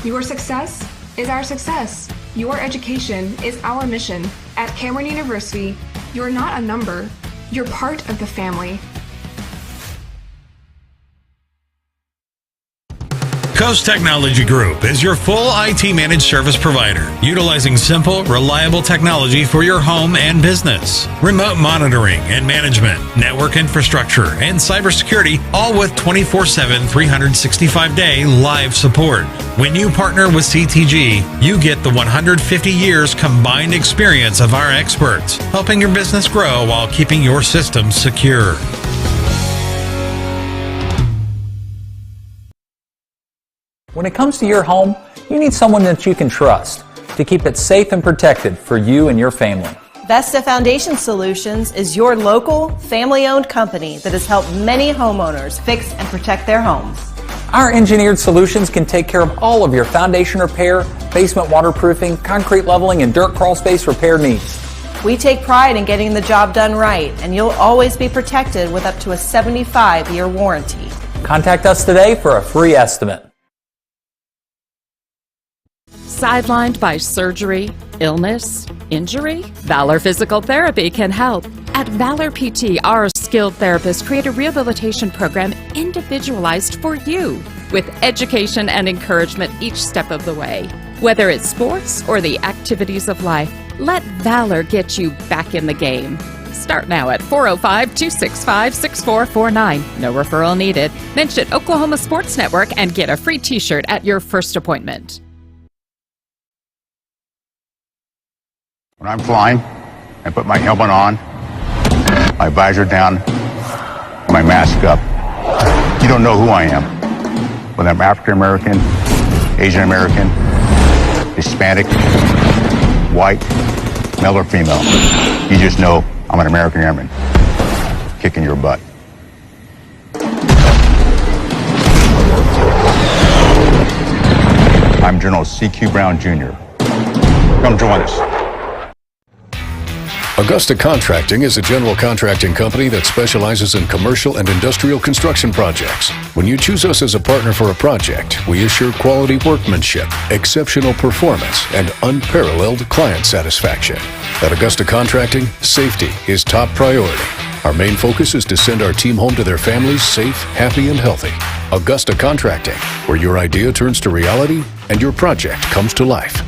Your success is our success. Your education is our mission. At Cameron University, you're not a number. You're part of the family. Coast Technology Group is your full IT managed service provider, utilizing simple, reliable technology for your home and business. Remote monitoring and management, network infrastructure, and cybersecurity, all with 24/7, 365-day live support. When you partner with CTG, you get the 150 years combined experience of our experts, helping your business grow while keeping your systems secure. When it comes to your home, you need someone that you can trust to keep it safe and protected for you and your family. Vesta Foundation Solutions is your local, family-owned company that has helped many homeowners fix and protect their homes. Our engineered solutions can take care of all of your foundation repair, basement waterproofing, concrete leveling, and dirt crawl space repair needs. We take pride in getting the job done right, and you'll always be protected with up to a 75-year warranty. Contact us today for a free estimate. Sidelined by surgery, illness, injury? Valor Physical Therapy can help. At Valor PT, our skilled therapists create a rehabilitation program individualized for you, with education and encouragement each step of the way. Whether it's sports or the activities of life, let Valor get you back in the game. Start now at 405-265-6449. No referral needed. Mention Oklahoma Sports Network and get a free t-shirt at your first appointment. When I'm flying, I put my helmet on, my visor down, my mask up. You don't know who I am. Whether I'm African American, Asian American, Hispanic, white, male or female. You just know I'm an American Airman kicking your butt. I'm General C.Q. Brown Jr. Come join us. Augusta Contracting is a general contracting company that specializes in commercial and industrial construction projects. When you choose us as a partner for a project, we assure quality workmanship, exceptional performance, and unparalleled client satisfaction. At Augusta Contracting, safety is top priority. Our main focus is to send our team home to their families safe, happy, and healthy. Augusta Contracting, where your idea turns to reality and your project comes to life.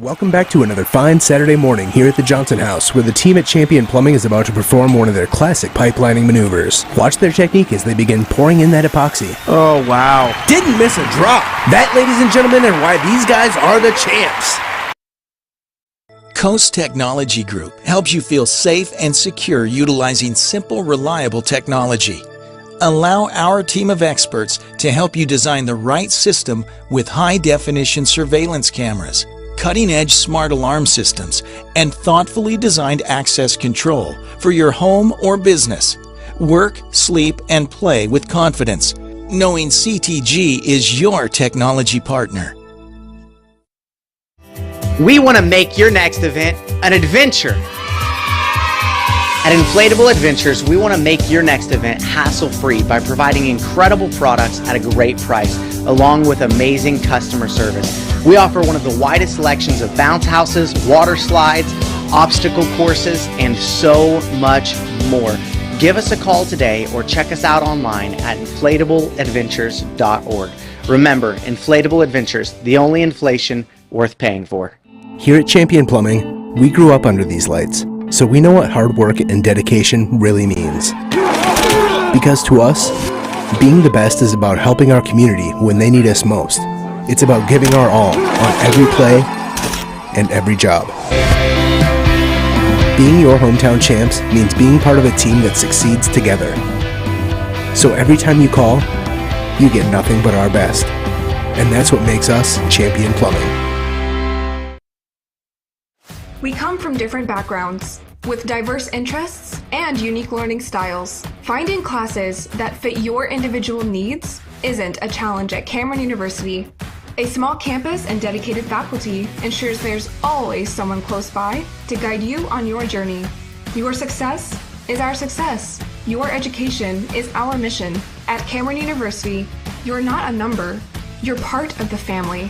Welcome back to another fine Saturday morning here at the Johnson House, where the team at Champion Plumbing is about to perform one of their classic pipelining maneuvers. Watch their technique as they begin pouring in that epoxy. Oh, wow. Didn't miss a drop. That, ladies and gentlemen, are why these guys are the champs. Coast Technology Group helps you feel safe and secure utilizing simple, reliable technology. Allow our team of experts to help you design the right system with high-definition surveillance cameras, cutting-edge smart alarm systems, and thoughtfully designed access control for your home or business. Work, sleep, and play with confidence, knowing CTG is your technology partner. We want to make your next event an adventure. At Inflatable Adventures, we want to make your next event hassle-free by providing incredible products at a great price, along with amazing customer service. We offer one of the widest selections of bounce houses, water slides, obstacle courses, and so much more. Give us a call today or check us out online at inflatableadventures.org. Remember, Inflatable Adventures, the only inflation worth paying for. Here at Champion Plumbing, we grew up under these lights, so we know what hard work and dedication really means. Because to us, being the best is about helping our community when they need us most. It's about giving our all on every play and every job. Being your hometown champs means being part of a team that succeeds together. So every time you call, you get nothing but our best. And that's what makes us Champion Plumbing. We come from different backgrounds, with diverse interests and unique learning styles. Finding classes that fit your individual needs isn't a challenge at Cameron University. A small campus and dedicated faculty ensures there's always someone close by to guide you on your journey. Your success is our success. Your education is our mission. At Cameron University, you're not a number, you're part of the family.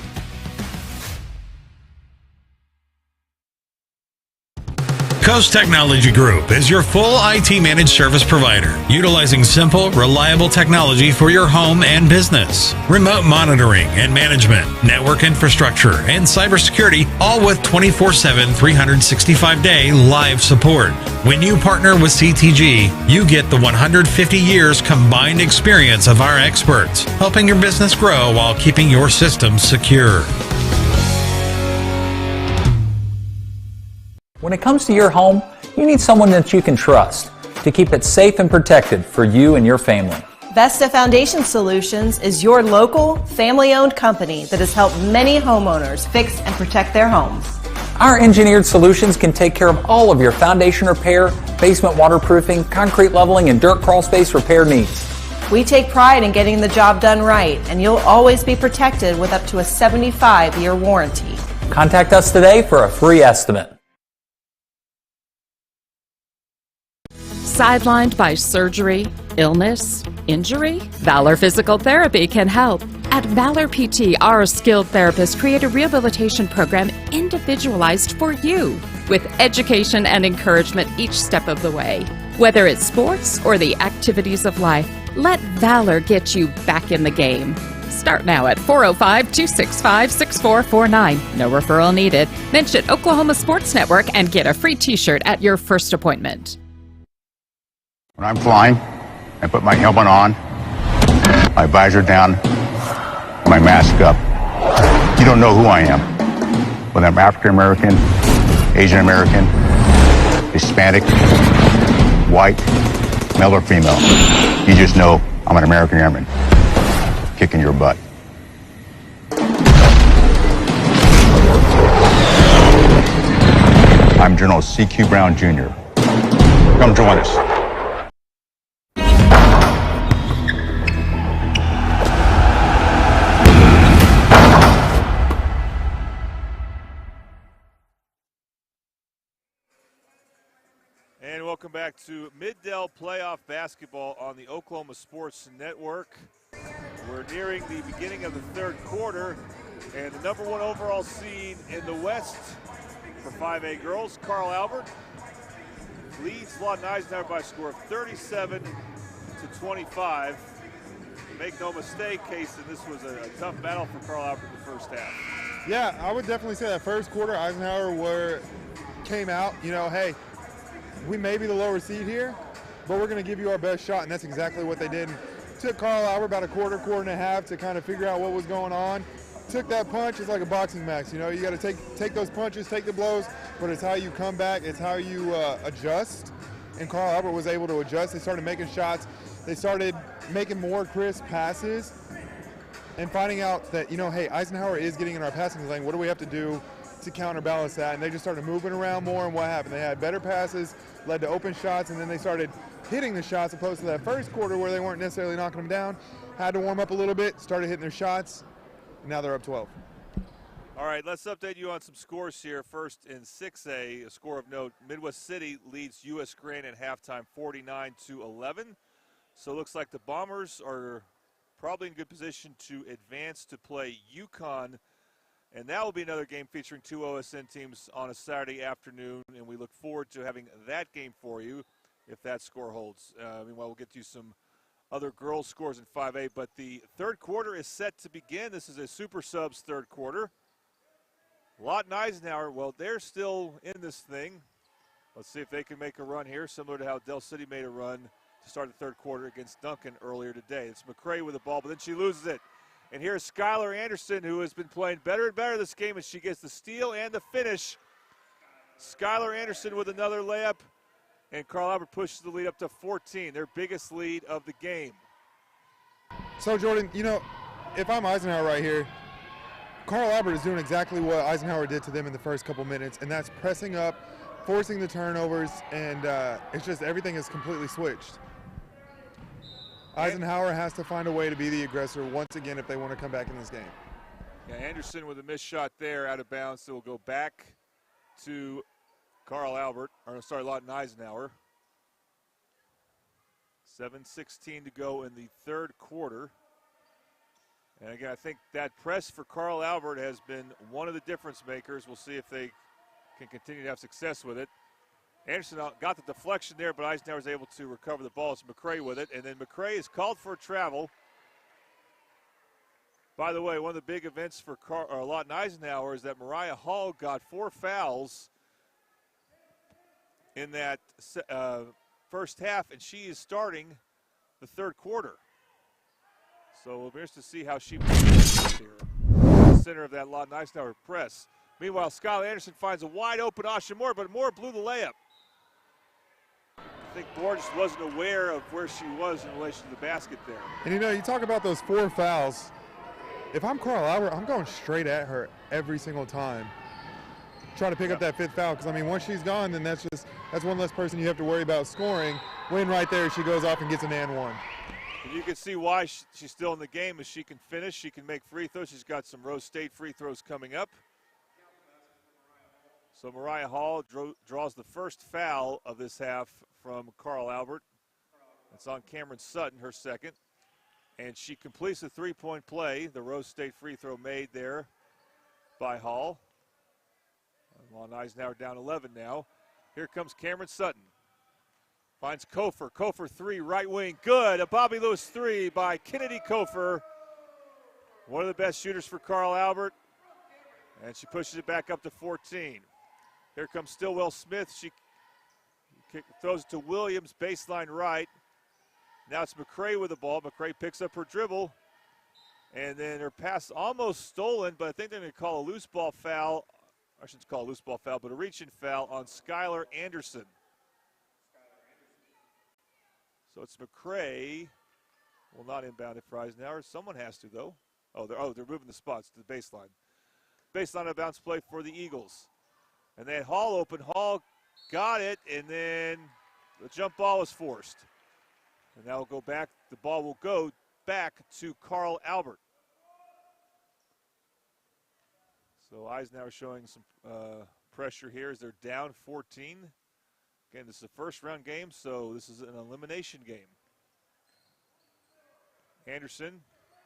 Coast Technology Group is your full IT managed service provider, utilizing simple, reliable technology for your home and business. Remote monitoring and management, network infrastructure, and cybersecurity, all with 24/7, 365-day live support. When you partner with CTG, you get the 150 years combined experience of our experts, helping your business grow while keeping your systems secure. When it comes to your home, you need someone that you can trust to keep it safe and protected for you and your family. Vesta Foundation Solutions is your local, family-owned company that has helped many homeowners fix and protect their homes. Our engineered solutions can take care of all of your foundation repair, basement waterproofing, concrete leveling, and dirt crawl space repair needs. We take pride in getting the job done right, and you'll always be protected with up to a 75-year warranty. Contact us today for a free estimate. Sidelined by surgery, illness, injury? Valor Physical Therapy can help. At Valor PT, our skilled therapists create a rehabilitation program individualized for you, with education and encouragement each step of the way. Whether it's sports or the activities of life, let Valor get you back in the game. Start now at 405-265-6449. No referral needed. Mention Oklahoma Sports Network and get a free t-shirt at your first appointment. When I'm flying, I put my helmet on, my visor down, my mask up. You don't know who I am. Whether I'm African American, Asian American, Hispanic, white, male or female. You just know I'm an American airman kicking your butt. I'm General C.Q. Brown Jr. Come join us. And welcome back to Mid-Dell Playoff Basketball on the Oklahoma Sports Network. We're nearing the beginning of the third quarter, and the number one overall seed in the West for 5A girls, Carl Albert, leads Lawton Eisenhower by a score of 37-25. Make no mistake, Casey, this was a tough battle for Carl Albert in the first half. Yeah, I would definitely say that first quarter, Eisenhower came out, hey, we may be the lower seed here, but we're going to give you our best shot, and that's exactly what they did. Took Carl Albert about a quarter and a half to kind of figure out what was going on. Took that punch. It's like a boxing match. You got to take those punches, take the blows, but it's how you come back. It's how you adjust. And Carl Albert was able to adjust. They started making shots. They started making more crisp passes and finding out that, hey, Eisenhower is getting in our passing lane. What do we have to do to counterbalance that? And they just started moving around more, and what happened? They had better passes, led to open shots, and then they started hitting the shots opposed to that first quarter where they weren't necessarily knocking them down. Had to warm up a little bit, started hitting their shots. Now they're up 12. All right, let's update you on some scores here. First in 6A, a score of note, Midwest City leads U.S. Grant at halftime 49-11. So it looks like the Bombers are probably in good position to advance to play UConn. And that will be another game featuring two OSN teams on a Saturday afternoon, and we look forward to having that game for you if that score holds. Meanwhile, we'll get to some other girls' scores in 5A, but the third quarter is set to begin. This is a Super Subs third quarter. Lawton Eisenhower, well, they're still in this thing. Let's see if they can make a run here, similar to how Del City made a run to start the third quarter against Duncan earlier today. It's McCray with the ball, but then she loses it. And here's Skylar Anderson, who has been playing better and better this game, and she gets the steal and the finish. Skylar Anderson with another layup. And Carl Albert pushes the lead up to 14, their biggest lead of the game. So, Jordan, if I'm Eisenhower right here, Carl Albert is doing exactly what Eisenhower did to them in the first couple minutes, and that's pressing up, forcing the turnovers, and it's just everything is completely switched. Eisenhower has to find a way to be the aggressor once again if they want to come back in this game. Yeah, Anderson with a missed shot there out of bounds, so we'll go back to Lawton Eisenhower. 7:16 to go in the third quarter. And again, I think that press for Carl Albert has been one of the difference makers. We'll see if they can continue to have success with it. Anderson got the deflection there, but Eisenhower was able to recover the ball. It's McCray with it, and then McCray is called for a travel. By the way, one of the big events for Lawton Eisenhower is that Mariah Hall got 4 fouls in that first half, and she is starting the third quarter. So we'll be interested to see how she plays here. The center of that Lawton Eisenhower press. Meanwhile, Skylar Anderson finds a wide open Asha Moore, but Moore blew the layup. I think Moore just wasn't aware of where she was in relation to the basket there. And you talk about those 4 fouls. If I'm Carl Albert, I'm going straight at her every single time. Try to pick up that 5th foul, because once she's gone, then that's one less person you have to worry about scoring. When right there, she goes off and gets an and one. And you can see why she's still in the game, as she can finish, she can make free throws. She's got some Rose State free throws coming up. So Mariah Hall draws the first foul of this half from Carl Albert. It's on Cameron Sutton, her second. And she completes the three-point play, the Rose State free throw made there by Hall. Lawton Eisenhower down 11 now. Here comes Cameron Sutton. Finds Kofer. Kofer 3, right wing. Good. A Bobby Lewis 3 by Kennedy Kofer. One of the best shooters for Carl Albert. And she pushes it back up to 14. Here comes Stillwell Smith. She throws it to Williams, baseline right. Now it's McCray with the ball. McCray picks up her dribble. And then her pass almost stolen, but I think they're going to call a loose ball foul. I shouldn't call a loose ball foul, but a reach-in foul on Skylar Anderson. So it's McCray. Will not inbound it for Eisenhower. Someone has to, though. They're moving the spots to the baseline. Baseline out of bounds play for the Eagles. And then Hall open. Hall got it, and then the jump ball was forced. And that will go back. The ball will go back to Carl Albert. So Eisenhower showing some pressure here as they're down 14. Again, this is a first-round game, so this is an elimination game. Anderson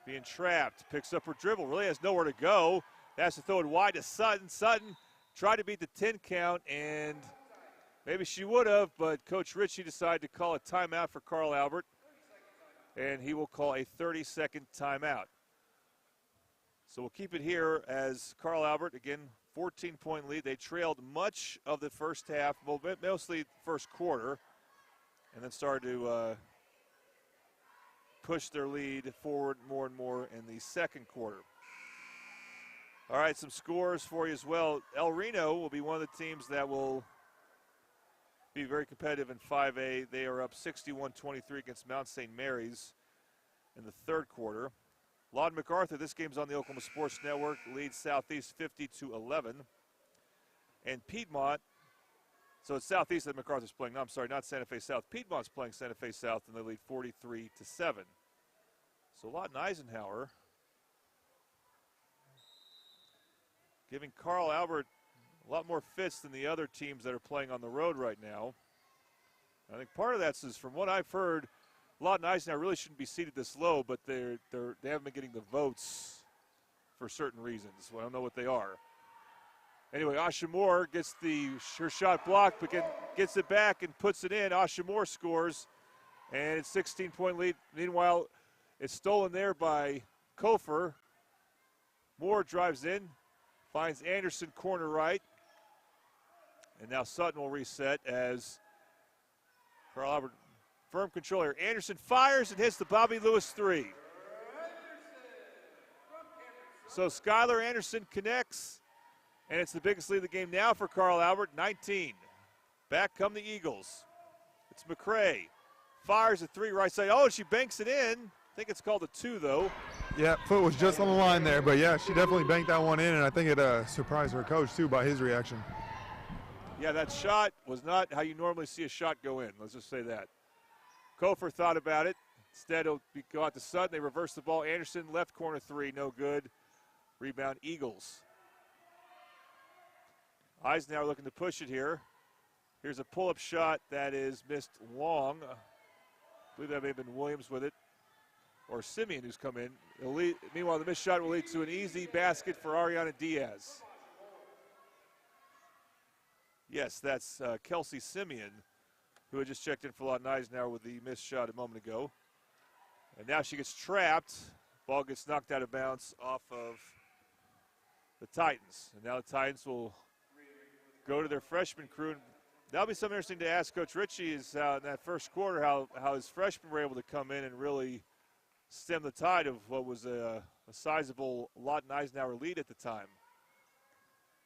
being trapped, picks up her dribble, really has nowhere to go. Has to throw it wide to Sutton. Sutton tried to beat the 10 count, and maybe she would have, but Coach Ritchie decided to call a timeout for Carl Albert, and he will call a 30-second timeout. So we'll keep it here as Carl Albert, again, 14-point lead. They trailed much of the first half, well, mostly first quarter, and then started to push their lead forward more and more in the second quarter. All right, some scores for you as well. El Reno will be one of the teams that will be very competitive in 5A. They are up 61-23 against Mount St. Mary's in the third quarter. Lawton MacArthur, this game's on the Oklahoma Sports Network, leads Southeast 50-11. And Piedmont, so it's Southeast that MacArthur's playing. No, I'm sorry, not Santa Fe South. Piedmont's playing Santa Fe South, and they lead 43-7. So Lawton Eisenhower giving Carl Albert a lot more fits than the other teams that are playing on the road right now. I think part of that is, from what I've heard, Lawton Eisenhower really shouldn't be seated this low, but they haven't been getting the votes for certain reasons. Well, I don't know what they are. Anyway, Asha Moore gets her shot blocked, but gets it back and puts it in. Asha Moore scores, and it's 16-point lead. Meanwhile, it's stolen there by Kofer. Moore drives in, finds Anderson corner right. And now Sutton will reset as Carl Albert, firm control here. Anderson fires and hits the Bobby Lewis three. So Skylar Anderson connects, and it's the biggest lead of the game now for Carl Albert, 19. Back come the Eagles. It's McCray. Fires a three right side. Oh, she banks it in. I think it's called a two, though. Yeah, foot was just on the line there, but yeah, she definitely banked that one in, and I think it surprised her coach, too, by his reaction. Yeah, that shot was not how you normally see a shot go in. Let's just say that. Kofer thought about it. Instead, it'll go out to Sutton. They reverse the ball. Anderson, left corner three, no good. Rebound, Eagles. Eisenhower looking to push it here. Here's a pull-up shot that is missed long. I believe that may have been Williams with it, or Simeon who's come in. Meanwhile, the missed shot will lead to an easy basket for Ariana Diaz. Yes, that's Kelsey Simeon, who had just checked in for Lawton Eisenhower with the missed shot a moment ago. And now she gets trapped. Ball gets knocked out of bounds off of the Titans. And now the Titans will go to their freshman crew. That'll be something interesting to ask Coach Ritchie is in that first quarter how his freshmen were able to come in and really stem the tide of what was a sizable Lawton Eisenhower lead at the time.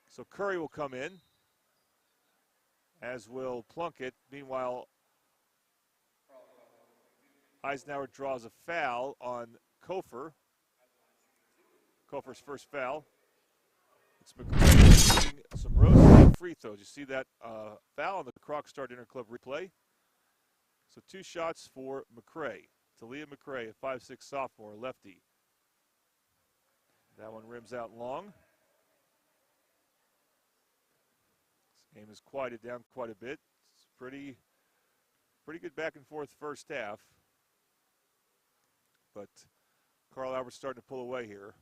So Curry will come in, as will Plunkett. Meanwhile, Eisenhower draws a foul on Kofer. Kofer's first foul. It's McCray shooting some rotating free throws. You see that foul on the Crockstar Dinner Club replay. So two shots for McCray. Talia McCray, a 5'6" sophomore, lefty. That one rims out long. Game has quieted down quite a bit. It's pretty good back and forth first half. But Carl Albert's starting to pull away here.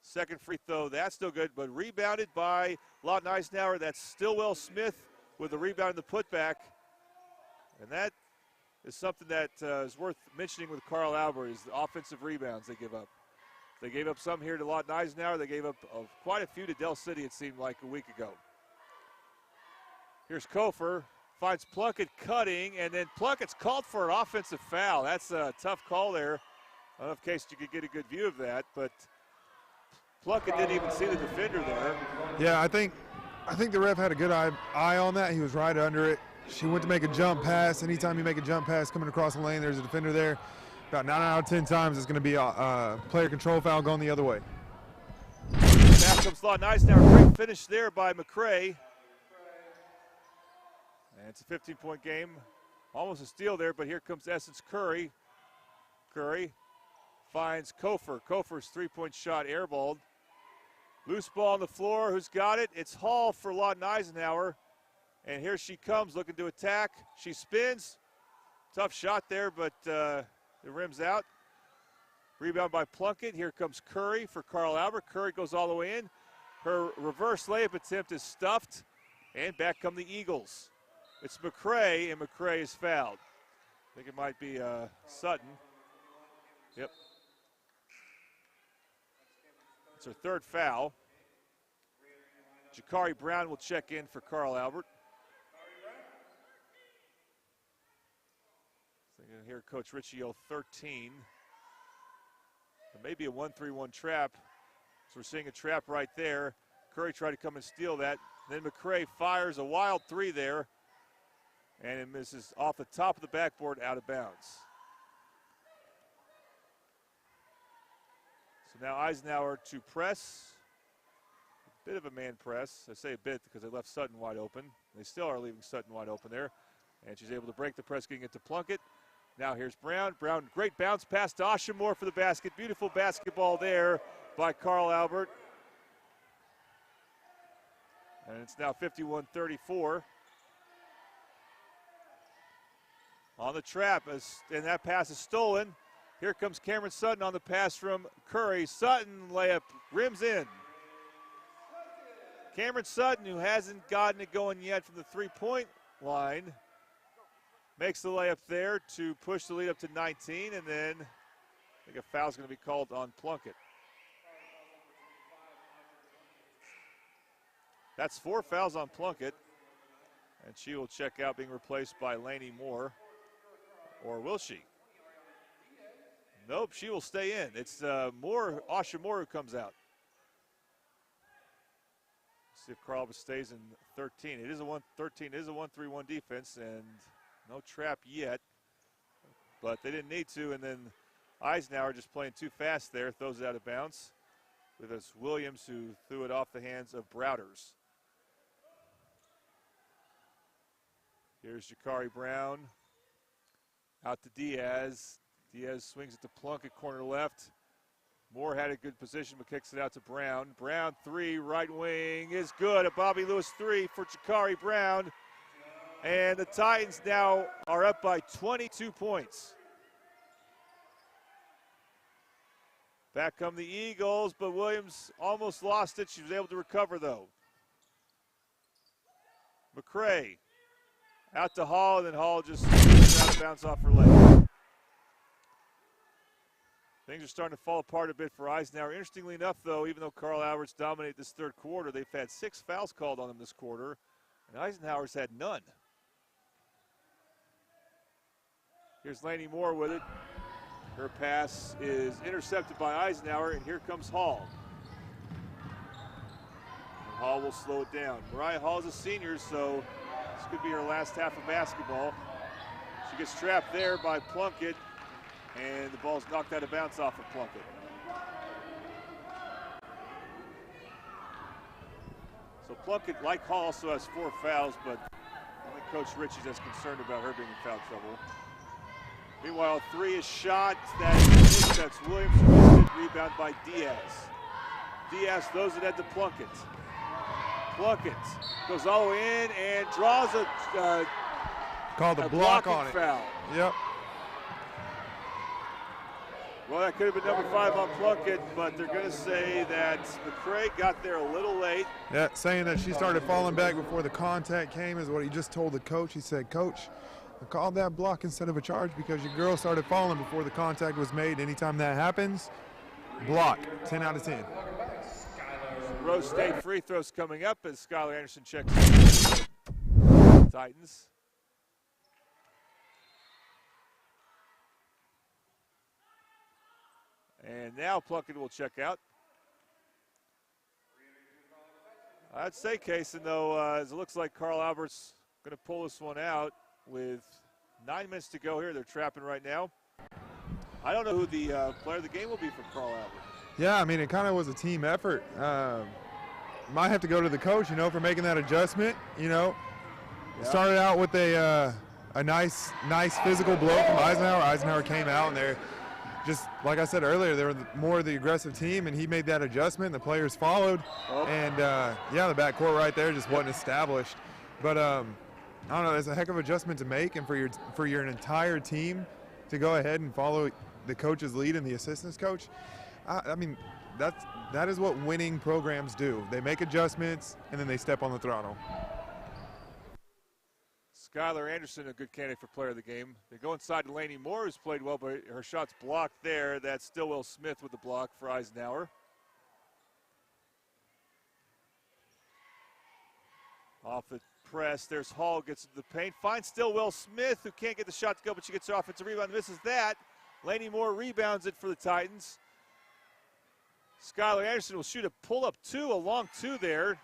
Second free throw, that's still good, but rebounded by Lawton Eisenhower. That's Stillwell Smith with the rebound and the putback. And that is something that is worth mentioning with Carl Albert is the offensive rebounds they give up. They gave up some here to Lawton Eisenhower. They gave up quite a few to Del City, it seemed like, a week ago. Here's Kofer, finds Plunkett cutting, and then Plunkett's called for an offensive foul. That's a tough call there. I don't know if Case you could get a good view of that, but Plunkett didn't even see the defender there. Yeah, I think the ref had a good eye on that. He was right under it. She went to make a jump pass. Anytime you make a jump pass coming across the lane, there's a defender there. About 9 out of 10 times it's going to be a player control foul going the other way. Now comes Lawton Eisenhower. Great finish there by McCray. And it's a 15-point game. Almost a steal there, but here comes Essence Curry. Curry finds Kofer. Kofer's three-point shot airballed. Loose ball on the floor. Who's got it? It's Hall for Lawton Eisenhower. And here she comes looking to attack. She spins. Tough shot there, but it rims out. Rebound by Plunkett. Here comes Curry for Carl Albert. Curry goes all the way in. Her reverse layup attempt is stuffed. And back come the Eagles. It's McCray, and McCray is fouled. I think it might be Sutton. Yep. It's her third foul. Jakari Brown will check in for Carl Albert. So you're going to hear Coach Ritchie yell 13. It may be a 1-3-1 trap. So we're seeing a trap right there. Curry tried to come and steal that. Then McCray fires a wild three there. And it misses off the top of the backboard, out of bounds. So now Eisenhower to press. A bit of a man press. I say a bit because they left Sutton wide open. They still are leaving Sutton wide open there. And she's able to break the press, getting it to Plunkett. Now here's Brown. Brown, great bounce pass to Oshamore for the basket. Beautiful basketball there by Carl Albert. And it's now 51-34. On the trap, and that pass is stolen. Here comes Cameron Sutton on the pass from Curry. Sutton layup rims in. Cameron Sutton, who hasn't gotten it going yet from the three-point line, makes the layup there to push the lead up to 19, and then I think a foul's going to be called on Plunkett. That's 4 fouls on Plunkett, and she will check out, being replaced by Lainey Moore. Or will she? Nope, she will stay in. It's Asha Moore who comes out. See if Carl stays in 13. It is a 1-13. It is a 1-3-1 defense, and no trap yet. But they didn't need to, and then Eisenhower just playing too fast there, throws it out of bounds. With us Williams, who threw it off the hands of Browders. Here's Jakari Brown. Out to Diaz. Diaz swings it to Plunkett, corner left. Moore had a good position, but kicks it out to Brown. Brown three, right wing is good. A Bobby Lewis three for Jakari Brown. And the Titans now are up by 22 points. Back come the Eagles, but Williams almost lost it. She was able to recover, though. McCray out to Hall, and then Hall just out of bounds off her leg. Things are starting to fall apart a bit for Eisenhower. Interestingly enough, though, even though Carl Alberts dominated this third quarter, they've had 6 fouls called on them this quarter, and Eisenhower's had none. Here's Lainey Moore with it. Her pass is intercepted by Eisenhower, and here comes Hall. And Hall will slow it down. Mariah Hall is a senior, so this could be her last half of basketball. She gets trapped there by Plunkett, and the ball's knocked out of bounds off of Plunkett. So Plunkett, like Hall, also has 4 fouls, but I think Coach Ritchie's as concerned about her being in foul trouble. Meanwhile, 3 is shot. That's Williams who missed it. Rebound by Diaz. Diaz throws it at the Plunkett. Plunkett goes all the way in and draws a called a block on it. Foul. Yep. Well, that could have been number 5 on Plunkett, but they're going to say that McCray got there a little late. Yeah, saying that she started falling back before the contact came is what he just told the coach. He said, Coach, I called that block instead of a charge because your girl started falling before the contact was made. Anytime that happens, block, 10 out of 10. Rose State free throws coming up as Skylar Anderson checks in. Titans. And now Plunkett will check out. I'd say, Kaysen, though, as it looks like Carl Albert's going to pull this one out with 9 minutes to go here. They're trapping right now. I don't know who the player of the game will be for Carl Albert. Yeah, I mean, it kind of was a team effort. Might have to go to the coach, for making that adjustment, Yeah. Started out with a nice physical blow from Eisenhower. Eisenhower came out, and they're just, like I said earlier, they were more the aggressive team, and he made that adjustment. The players followed, and, the backcourt right there just wasn't established. But, I don't know, it's a heck of an adjustment to make, and for your entire team to go ahead and follow the coach's lead and the assistant's coach, I mean, that is what winning programs do. They make adjustments, and then they step on the throttle. Skylar Anderson, a good candidate for player of the game. They go inside to Lainey Moore, who's played well, but her shot's blocked there. That's Stillwell Smith with the block for Eisenhower. Off the press, there's Hall, gets into the paint, finds Stillwell Smith, who can't get the shot to go, but she gets her offensive rebound, misses that. Laney Moore rebounds it for the Titans. Skylar Anderson will shoot a pull-up two, a long two there.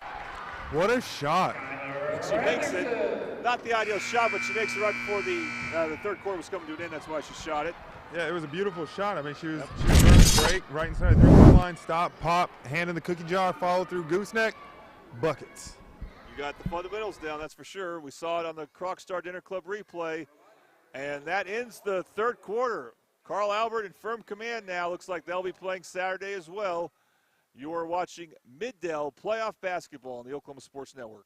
What a shot. And she makes it. Not the ideal shot, but she makes it right before the third quarter was coming to an end. That's why she shot it. Yeah, it was a beautiful shot. I mean, she was running great, right inside the three-point line, stop, pop, hand in the cookie jar, follow through gooseneck, buckets. You got the fundamentals down, that's for sure. We saw it on the Crocstar Dinner Club replay, and that ends the third quarter. Carl Albert in firm command now. Looks like they'll be playing Saturday as well. You are watching Mid-Dell playoff basketball on the Oklahoma Sports Network.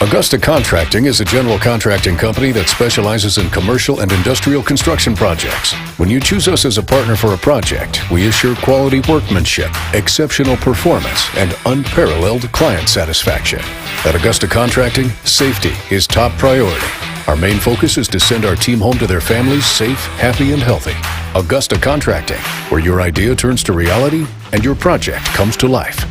Augusta Contracting is a general contracting company that specializes in commercial and industrial construction projects. When you choose us as a partner for a project, we assure quality workmanship, exceptional performance, and unparalleled client satisfaction. At Augusta Contracting, safety is top priority. Our main focus is to send our team home to their families safe, happy, and healthy. Augusta Contracting, where your idea turns to reality and your project comes to life.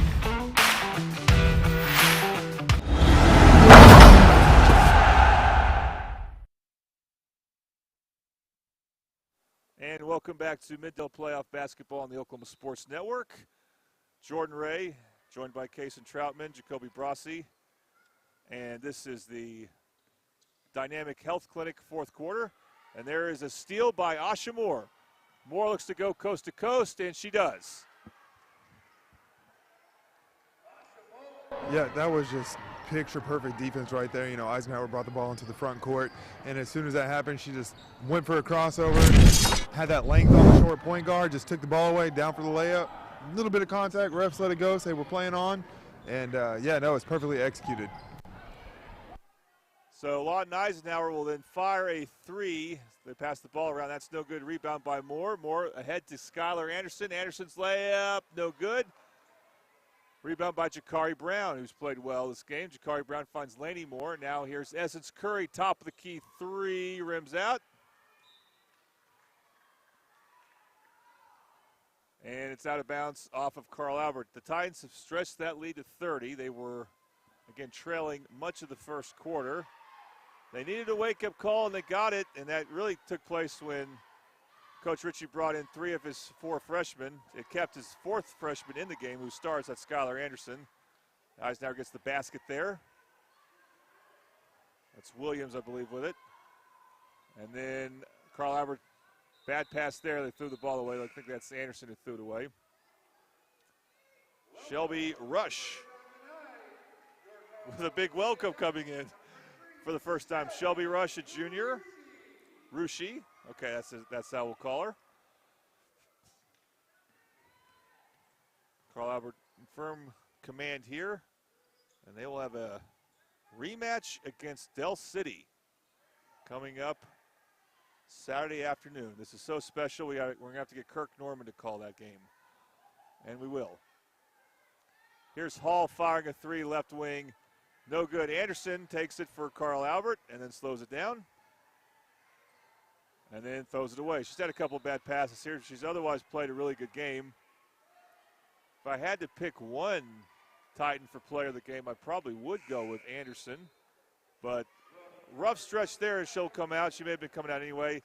And welcome back to Mid-Dell playoff basketball on the Oklahoma Sports Network. Jordan Ray, joined by Kason Troutman, Jacoby Brasi. And this is the Dynamic Health Clinic fourth quarter. And there is a steal by Asha Moore. Moore looks to go coast to coast, and she does. Yeah, that was just picture-perfect defense right there. You know, Eisenhower brought the ball into the front court, and as soon as that happened, she just went for a crossover, had that length on the short point guard, just took the ball away, down for the layup. A little bit of contact, refs let it go, say we're playing on, and yeah, no, it's perfectly executed. So Lawton Eisenhower will then fire a three. They pass the ball around. That's no good. Rebound by Moore. Moore ahead to Skylar Anderson. Anderson's layup, no good. Rebound by Jakari Brown, who's played well this game. Jakari Brown finds Laney Moore. Now here's Essence Curry, top of the key three, rims out. And it's out of bounds off of Carl Albert. The Titans have stretched that lead to 30. They were, again, trailing much of the first quarter. They needed a wake-up call, and they got it, and that really took place when Coach Ritchie brought in three of his four freshmen. It kept his fourth freshman in the game, who starts at Skylar Anderson. Eisenhower gets the basket there. That's Williams, I believe, with it. And then Carl Albert, bad pass there. They threw the ball away. I think that's Anderson who threw it away. Shelby Rush with a big welcome coming in for the first time. Shelby Rush, a junior. Rushi. Okay, that's how we'll call her. Carl Albert in firm command here. And they will have a rematch against Del City coming up Saturday afternoon. This is so special. We're going to have to get Kirk Norman to call that game. And we will. Here's Hall firing a three, left wing. No good. Anderson takes it for Carl Albert and then slows it down. And then throws it away. She's had a couple of bad passes here. She's otherwise played a really good game. If I had to pick one Titan for player of the game, I probably would go with Anderson. But rough stretch there as she'll come out. She may have been coming out anyway.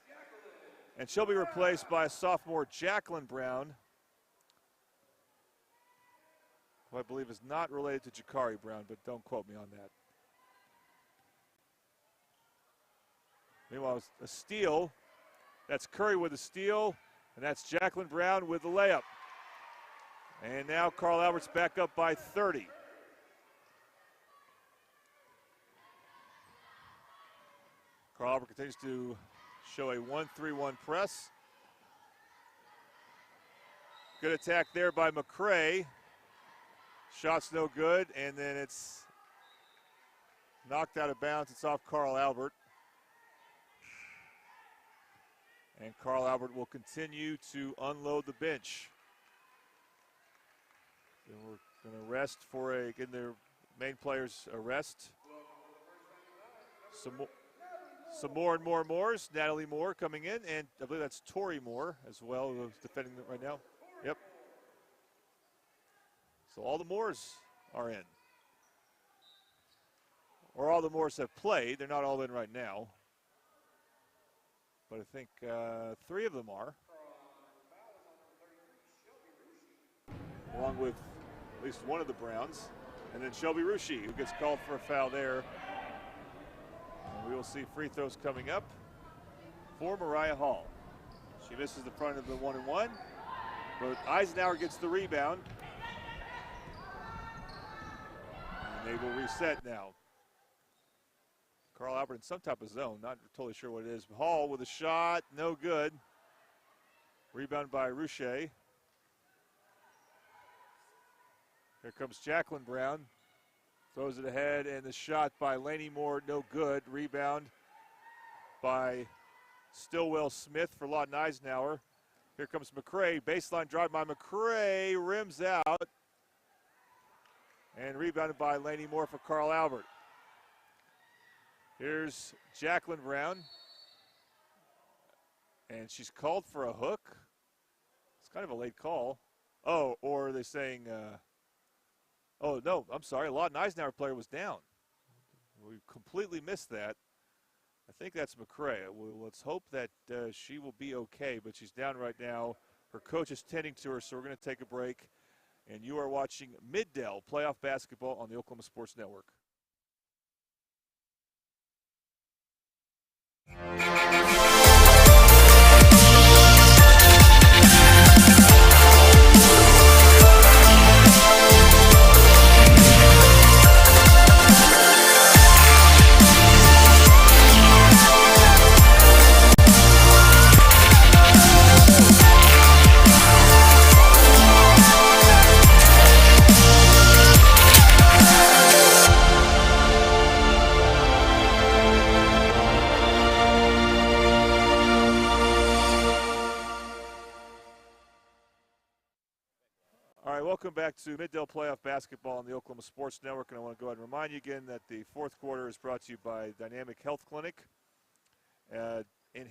And she'll be replaced by a sophomore, Jacqueline Brown, who I believe is not related to Jakari Brown, but don't quote me on that. Meanwhile, a steal. That's Curry with a steal, and that's Jacqueline Brown with the layup. And now Carl Albert's back up by 30. Carl Albert continues to show a 1-3-1 press. Good attack there by McCray. Shot's no good, and then it's knocked out of bounds. It's off Carl Albert. And Carl Albert will continue to unload the bench. And we're going to rest for getting their main players a rest. Some more and more Moores. Natalie Moore coming in, and I believe that's Tori Moore as well, who's defending it right now. Yep. So all the Moores are in. Or all the Moores have played. They're not all in right now. But I think 3 of them are. Along with at least one of the Browns. And then Shelby Rushi, who gets called for a foul there. And we will see free throws coming up for Mariah Hall. She misses the front of the 1-and-1, but Eisenhower gets the rebound. And they will reset now. Carl Albert in some type of zone, not totally sure what it is. Hall with a shot, no good. Rebound by Ruche. Here comes Jacqueline Brown. Throws it ahead, and the shot by Laney Moore, no good. Rebound by Stillwell Smith for Lawton Eisenhower. Here comes McCray. Baseline drive by McCray. Rims out. And rebounded by Laney Moore for Carl Albert. Here's Jacqueline Brown. And she's called for a hook. It's kind of a late call. Oh, or are they saying... oh, no, I'm sorry. Lawton Eisenhower player was down. We completely missed that. I think that's McCray. Well, let's hope that she will be okay, but she's down right now. Her coach is tending to her, so we're going to take a break. And you are watching Mid-Dell playoff basketball on the Oklahoma Sports Network. Welcome back to Mid-Dell Playoff Basketball on the Oklahoma Sports Network, and I want to go ahead and remind you again that the fourth quarter is brought to you by Dynamic Health Clinic. In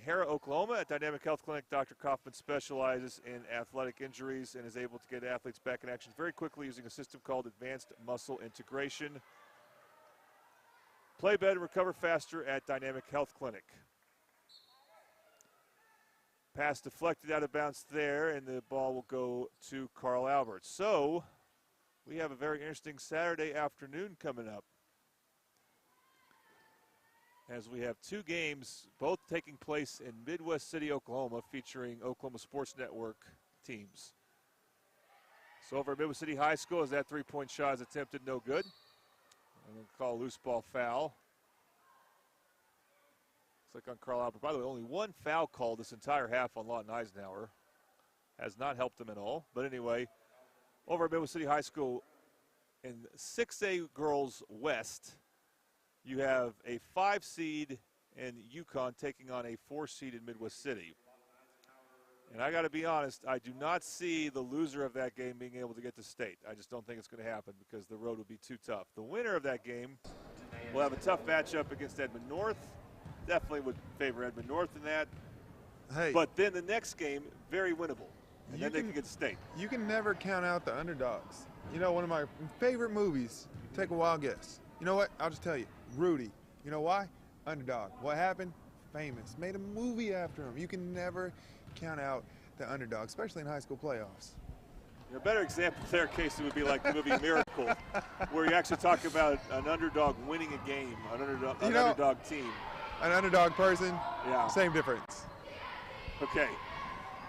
Harrah, Oklahoma, at Dynamic Health Clinic, Dr. Kaufman specializes in athletic injuries and is able to get athletes back in action very quickly using a system called Advanced Muscle Integration. Play better, recover faster at Dynamic Health Clinic. Pass deflected out of bounds there, and the ball will go to Carl Albert. So we have a very interesting Saturday afternoon coming up, as we have 2 games, both taking place in Midwest City, Oklahoma, featuring Oklahoma Sports Network teams. So over at Midwest City High School, as that three-point shot is attempted, no good. I'm going to call a loose ball foul. Looks like on Carl Albert. By the way, only 1 foul call this entire half on Lawton Eisenhower. Has not helped them at all. But anyway, over at Midwest City High School in 6A Girls West, you have a 5 seed in UConn taking on a 4 seed in Midwest City. And I got to be honest, I do not see the loser of that game being able to get to state. I just don't think it's going to happen because the road would be too tough. The winner of that game will have a tough matchup against Edmond North. Definitely would favor Edmond North in that. Hey, but then the next game, very winnable. And then they can get to state. You can never count out the underdogs. You know, one of my favorite movies, take a wild guess. You know what? I'll just tell you. Rudy. You know why? Underdog. What happened? Famous. Made a movie after him. You can never count out the underdog, especially in high school playoffs. A better example there, Casey, would be like the movie Miracle, where you actually talk about an underdog winning a game, an underdog team. An underdog person, yeah, same difference. Okay,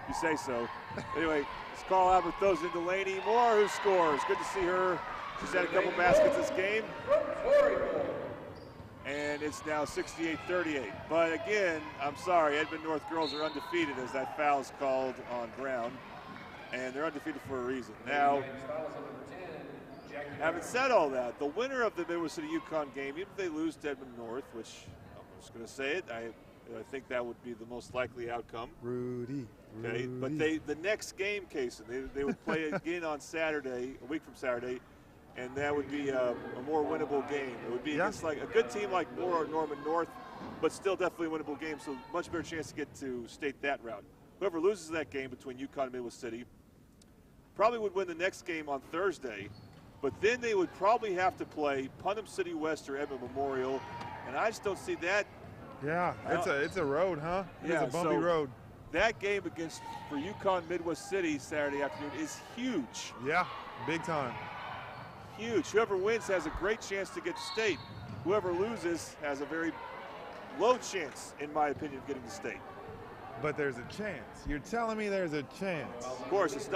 you say so. Anyway, Carl Albert throws into Laney Moore, who scores. Good to see her. She's had a couple baskets this game. And it's now 68-38. But again, I'm sorry, Edmond North girls are undefeated as that foul is called on Brown. And they're undefeated for a reason. Now, having said all that, the winner of the Midwest City UConn game, even if they lose to Edmond North, which I'm just going to say it, I think that would be the most likely outcome. Rudy. Okay, but the next game, Casey, they would play again on Saturday, a week from Saturday, and that would be a more winnable game. It would be against like a good team like Moore or Norman North, but still definitely a winnable game, so much better chance to get to state that route. Whoever loses that game between UConn and Midwest City probably would win the next game on Thursday, but then they would probably have to play Putnam City West or Edmond Memorial, and I just don't see that. Yeah, it's a road, huh? It's a bumpy road. That game for UConn Midwest City Saturday afternoon is huge. Yeah, big time. Huge. Whoever wins has a great chance to get to state. Whoever loses has a very low chance, in my opinion, of getting to state. But there's a chance. You're telling me there's a chance. Of course, it's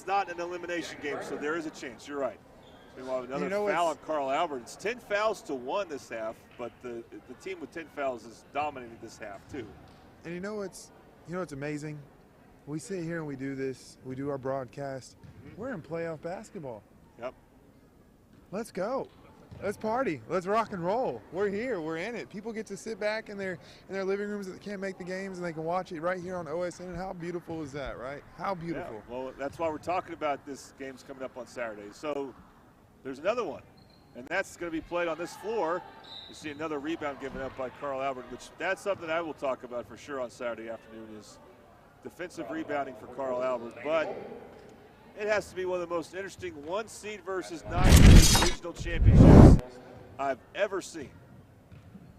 not an elimination game, so there is a chance. You're right. We will have another foul on Carl Albert. It's 10 fouls to 1 this half, but the team with 10 fouls has dominated this half too. And you know what's amazing? We sit here and we do this. We do our broadcast. We're in playoff basketball. Yep. Let's go. Let's party. Let's rock and roll. We're here. We're in it. People get to sit back in their living rooms that can't make the games, and they can watch it right here on OSN. And how beautiful is that, right? How beautiful. Yeah, well, that's why we're talking about this game's coming up on Saturday. So there's another one, and that's going to be played on this floor. You see another rebound given up by Carl Albert, which that's something I will talk about for sure on Saturday afternoon is defensive rebounding for Carl Albert. But it has to be one of the most interesting 1 seed versus 9 seed regional championships I've ever seen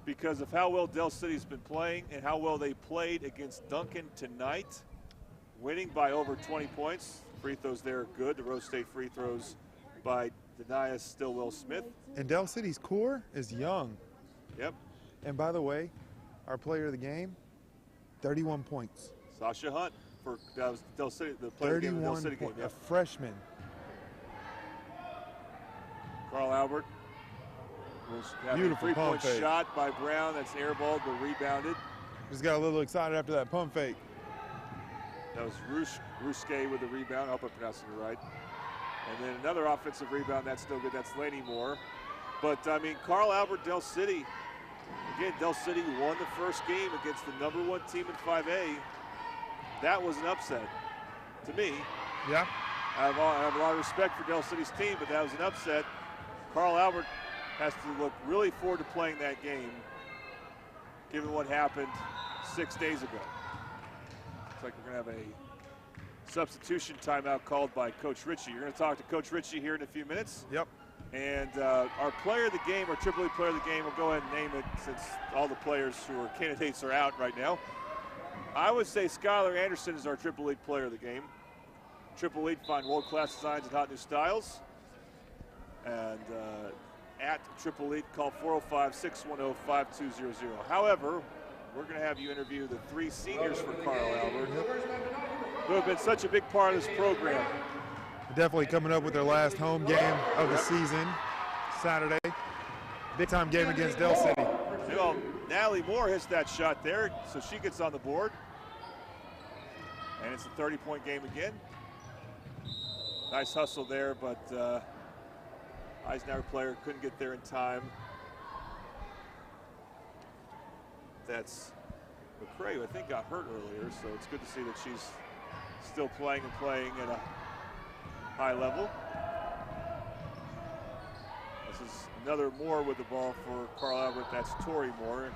because of how well Del City's been playing and how well they played against Duncan tonight, winning by over 20 points. Free throws there are good. The Rose State free throws by Denias Stillwell-Smith. And Del City's core is young. Yep. And by the way, our player of the game, 31 points. Sasha Hunt. That was Del City, the player of the game, the Del City game. A freshman. Carl Albert was having a three-point shot by Brown. That's airballed but rebounded. Just got a little excited after that pump fake. That was Ruske with the rebound. I hope I'm pronouncing it right. And then another offensive rebound. That's still good. That's Laney Moore. But, I mean, Carl Albert, Del City. Again, Del City won the first game against the #1 team in 5A. That was an upset to me. Yeah. I have a lot of respect for Del City's team, but that was an upset. Carl Albert has to look really forward to playing that game, given what happened 6 days ago. Looks like we're going to have a substitution timeout called by Coach Ritchie. You're going to talk to Coach Ritchie here in a few minutes. Yep. And our player of the game, our Triple E player of the game, we'll go ahead and name it since all the players who are candidates are out right now. I would say Skylar Anderson is our Triple Elite player of the game. Triple Elite, find world-class designs and hot new styles. And at Triple Elite, call 405-610-5200. However, we're going to have you interview the 3 seniors for Carl Albert, who have been such a big part of this program. Definitely coming up with their last home game of the season, Saturday. Big-time game against Del City. You know, Natalie Moore hits that shot there, so she gets on the board. And it's a 30-point game again. Nice hustle there, but Eisenhower player couldn't get there in time. That's McCray, who I think got hurt earlier, so it's good to see that she's still playing at a high level. This is another Moore with the ball for Carl Albert. That's Tori Moore. And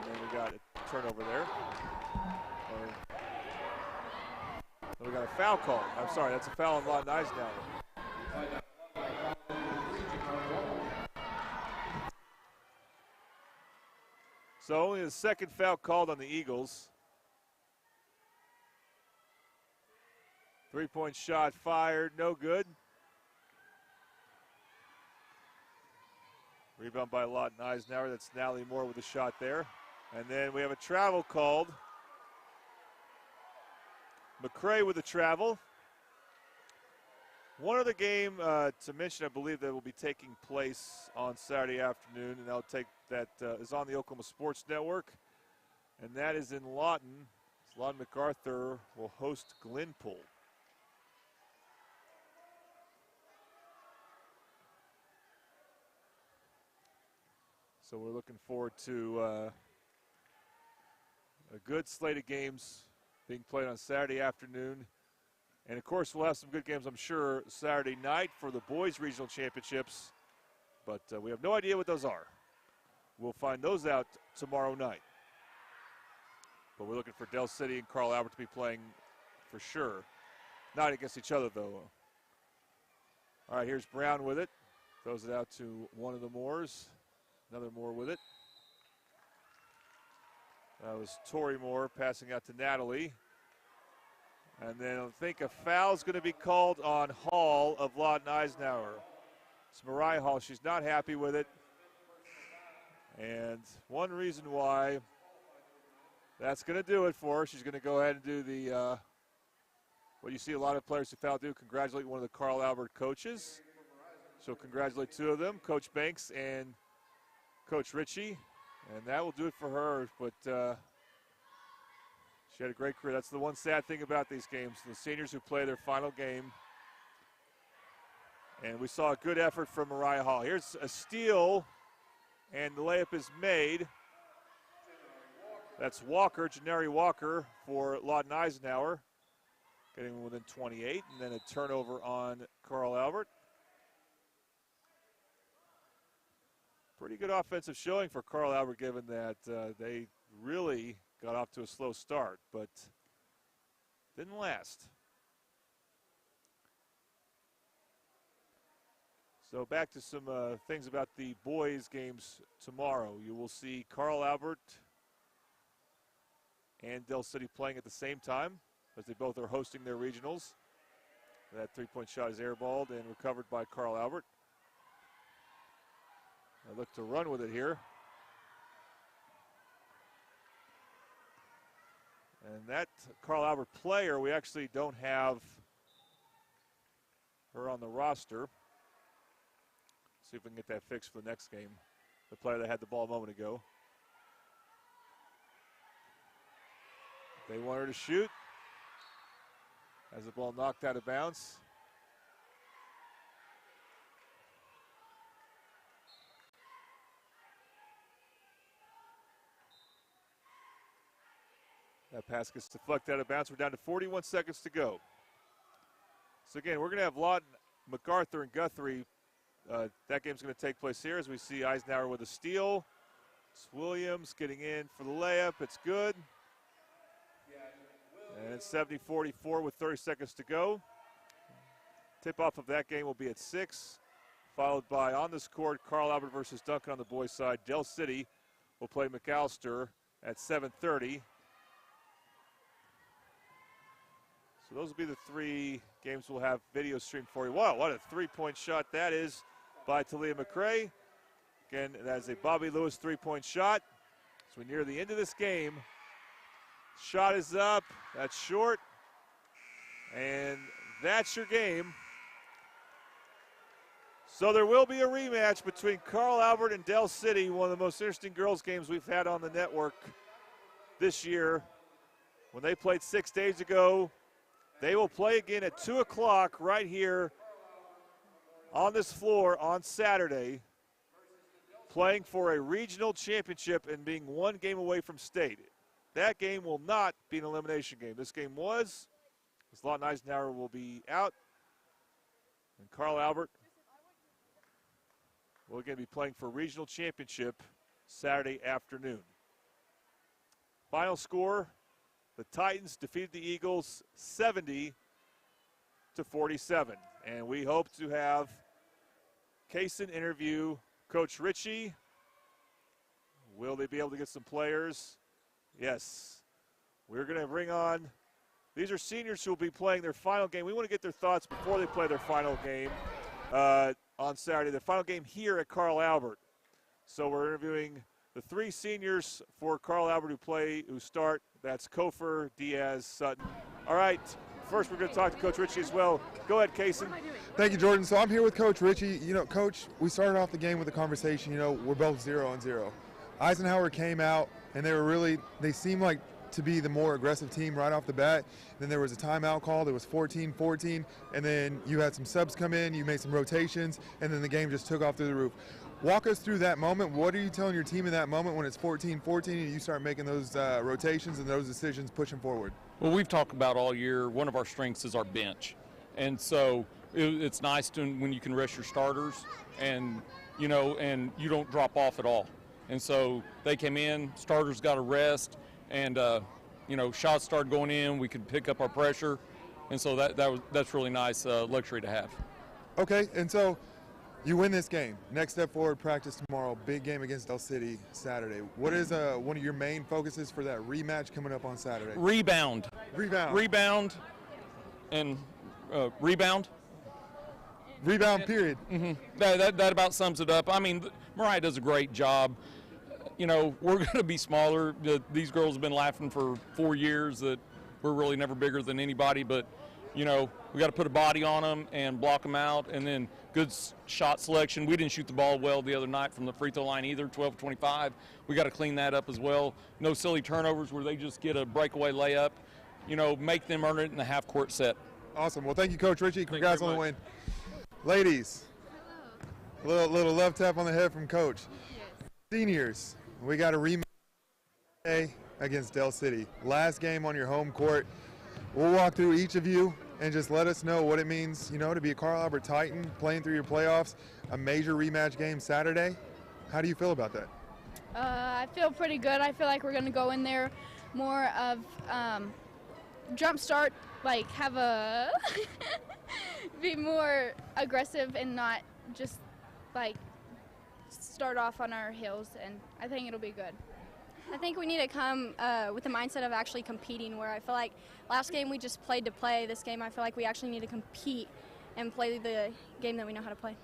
then we got a turnover there. We got a foul call. I'm sorry, that's a foul on Lawton Eisenhower. So only the second foul called on the Eagles. 3-point shot fired, no good. Rebound by Lawton Eisenhower. That's Natalie Moore with a shot there. And then we have a travel called. McCray with a travel. One other game to mention, I believe, that will be taking place on Saturday afternoon, and that is on the Oklahoma Sports Network, and that is in Lawton. Lawton MacArthur will host Glenpool. So we're looking forward to a good slate of games being played on Saturday afternoon And, of course, we'll have some good games, I'm sure, Saturday night for the boys' regional championships. But we have no idea what those are. We'll find those out tomorrow night. But we're looking for Dell City and Carl Albert to be playing for sure. Not against each other, though. All right, here's Brown with it. Throws it out to one of the Moores. Another Moore with it. That was Tori Moore passing out to Natalie. And then I think a foul's going to be called on Hall of Lawton Eisenhower. It's Mariah Hall. She's not happy with it. And one reason why that's going to do it for her. She's going to go ahead and do the what you see a lot of players who foul do, congratulate one of the Carl Albert coaches. So congratulate two of them, Coach Banks and Coach Ritchie. And that will do it for her. But she had a great career. That's the one sad thing about these games. The seniors who play their final game. And we saw a good effort from Mariah Hall. Here's a steal, and the layup is made. That's Walker, Janari Walker for Lawton Eisenhower. Getting within 28, and then a turnover on Carl Albert. Pretty good offensive showing for Carl Albert, given that they really got off to a slow start, but didn't last. So back to some things about the boys' games tomorrow. You will see Carl Albert and Dell City playing at the same time, as they both are hosting their regionals. That three-point shot is airballed and recovered by Carl Albert. I look to run with it here. And that Carl Albert player, we actually don't have her on the roster. See if we can get that fixed for the next game. The player that had the ball a moment ago. They want her to shoot. As the ball knocked out of bounds. That pass gets deflected out of bounds. We're down to 41 seconds to go. So again, we're going to have Lawton, MacArthur, and Guthrie. That game's going to take place here as we see Eisenhower with a steal. It's Williams getting in for the layup. It's good. And it's 70-44 with 30 seconds to go. Tip-off of that game will be at 6, followed by, on this court, Carl Albert versus Duncan on the boys' side. Dell City will play McAllister at 7:30. So those will be the three games we'll have video streamed for you. Wow, what a three-point shot that is by Talia McRae. Again, that is a Bobby Lewis three-point shot. As we near the end of this game, shot is up. That's short. And that's your game. So there will be a rematch between Carl Albert and Dell City, one of the most interesting girls games we've had on the network this year. When they played 6 days ago, they will play again at 2 o'clock right here on this floor on Saturday, playing for a regional championship and being one game away from state. That game will not be an elimination game. This game was, as Lawton Eisenhower will be out, and Carl Albert will again be playing for a regional championship Saturday afternoon. Final score, the Titans defeated the Eagles 70-47. And we hope to have Kaysen interview Coach Ritchie. Will they be able to get some players? Yes. We're going to bring on, these are seniors who will be playing their final game. We want to get their thoughts before they play their final game on Saturday. The final game here at Carl Albert. So we're interviewing the three seniors for Carl Albert who start. That's Kofer, Diaz, Sutton. All right, first we're going to talk to Coach Ritchie as well. Go ahead, Kaysen. Thank you, Jordan. So I'm here with Coach Ritchie. You know, Coach, we started off the game with a conversation. You know, we're both 0-0. Eisenhower came out, and they seemed like to be the more aggressive team right off the bat. Then there was a timeout call. There was 14-14, and then you had some subs come in. You made some rotations, and then the game just took off through the roof. Walk us through that moment. What are you telling your team in that moment when it's 14-14 and you start making those rotations and those decisions pushing forward? Well, we've talked about all year, one of our strengths is our bench. And so it's nice when you can rest your starters and you don't drop off at all. And so they came in, starters got a rest, and shots started going in. We could pick up our pressure, and so that's really nice luxury to have. Okay, and so you win this game. Next step forward, practice tomorrow. Big game against Del City Saturday. What is one of your main focuses for that rematch coming up on Saturday? Rebound, period. Mm-hmm. That about sums it up. I mean, Mariah does a great job. We're going to be smaller. These girls have been laughing for 4 years that we're really never bigger than anybody, but we got to put a body on them and block them out, and then good shot selection. We didn't shoot the ball well the other night from the free throw line either, 12-25. We got to clean that up as well. No silly turnovers where they just get a breakaway layup. Make them earn it in the half-court set. Awesome. Well, thank you, Coach Richie. Congrats on the win. Ladies, little love tap on the head from Coach. Yes. Seniors, we got a rematch today against Del City. Last game on your home court. We'll walk through each of you and just let us know what it means, to be a Carl Albert Titan playing through your playoffs, a major rematch game Saturday. How do you feel about that? I feel pretty good. I feel like we're going to go in there more of jump start, have a be more aggressive and not just start off on our heels, and I think it'll be good. I think we need to come with the mindset of actually competing, where I feel like last game we just played to play. This game I feel like we actually need to compete and play the game that we know how to play.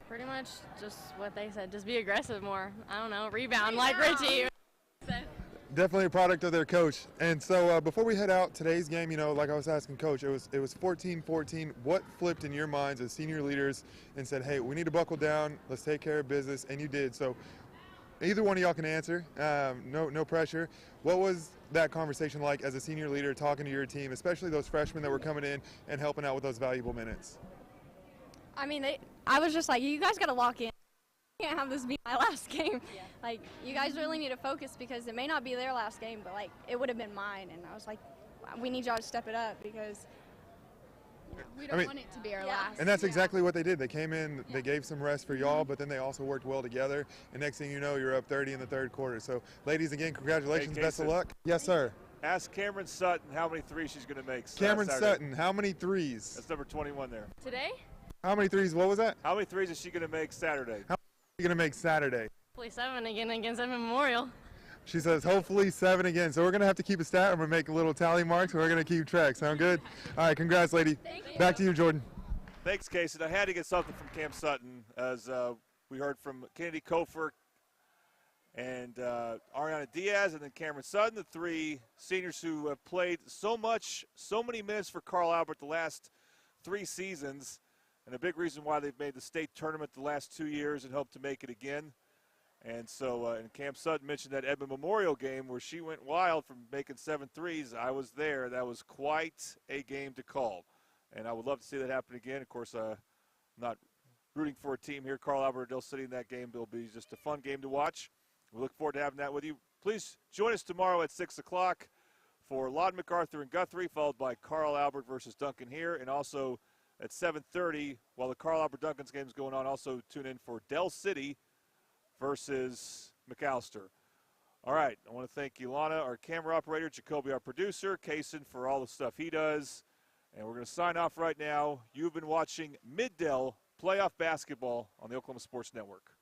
Pretty much just what they said, just be aggressive more. I don't know, rebound like Richie. Definitely a product of their coach. And so before we head out, today's game, like I was asking Coach, it was 14-14. What flipped in your minds as senior leaders and said, hey, we need to buckle down, let's take care of business, and you did. So either one of y'all can answer, no pressure. What was that conversation like as a senior leader talking to your team, especially those freshmen that were coming in and helping out with those valuable minutes? I mean, I was just like, you guys got to lock in. Can't have this be my last game. Yeah. You guys really need to focus because it may not be their last game, but it would have been mine. And I was like, we need y'all to step it up because we don't want it to be our last. And that's exactly what they did. They came in, they gave some rest for y'all, but then they also worked well together. And next thing you know, you're up 30 in the third quarter. So, ladies, again, congratulations. Best of luck. Yes, sir. Ask Cameron Sutton how many threes she's going to make. Cameron Saturday. Sutton, how many threes? That's number 21 there. Today? How many threes? What was that? How many threes is she going to make Saturday? How many are you going to make Saturday? Hopefully 7 again against Evan Memorial. She says hopefully 7 again. So we're going to have to keep a stat. I'm going to make a little tally marks. We're going to keep track. Sound good? All right, congrats, lady. Back to you, Jordan. Thanks, Casey. I had to get something from Cam Sutton as we heard from Kennedy Kofer and Ariana Diaz and then Cameron Sutton, the three seniors who have played so many minutes for Carl Albert the last 3 seasons, and a big reason why they've made the state tournament the last 2 years and hope to make it again. And so, and Cam Sutton mentioned that Edmond Memorial game where she went wild from making 7 threes. I was there. That was quite a game to call. And I would love to see that happen again. Of course, not rooting for a team here, Carl Albert or Del City in that game. It'll be just a fun game to watch. We look forward to having that with you. Please join us tomorrow at 6 o'clock for Lawton MacArthur and Guthrie, followed by Carl Albert versus Duncan here. And also at 7:30, while the Carl Albert Duncan's game is going on, also tune in for Del City versus McAllister. All right, I want to thank Ilana, our camera operator, Jacoby, our producer, Kaysen for all the stuff he does. And we're going to sign off right now. You've been watching Mid-Del playoff basketball on the Oklahoma Sports Network.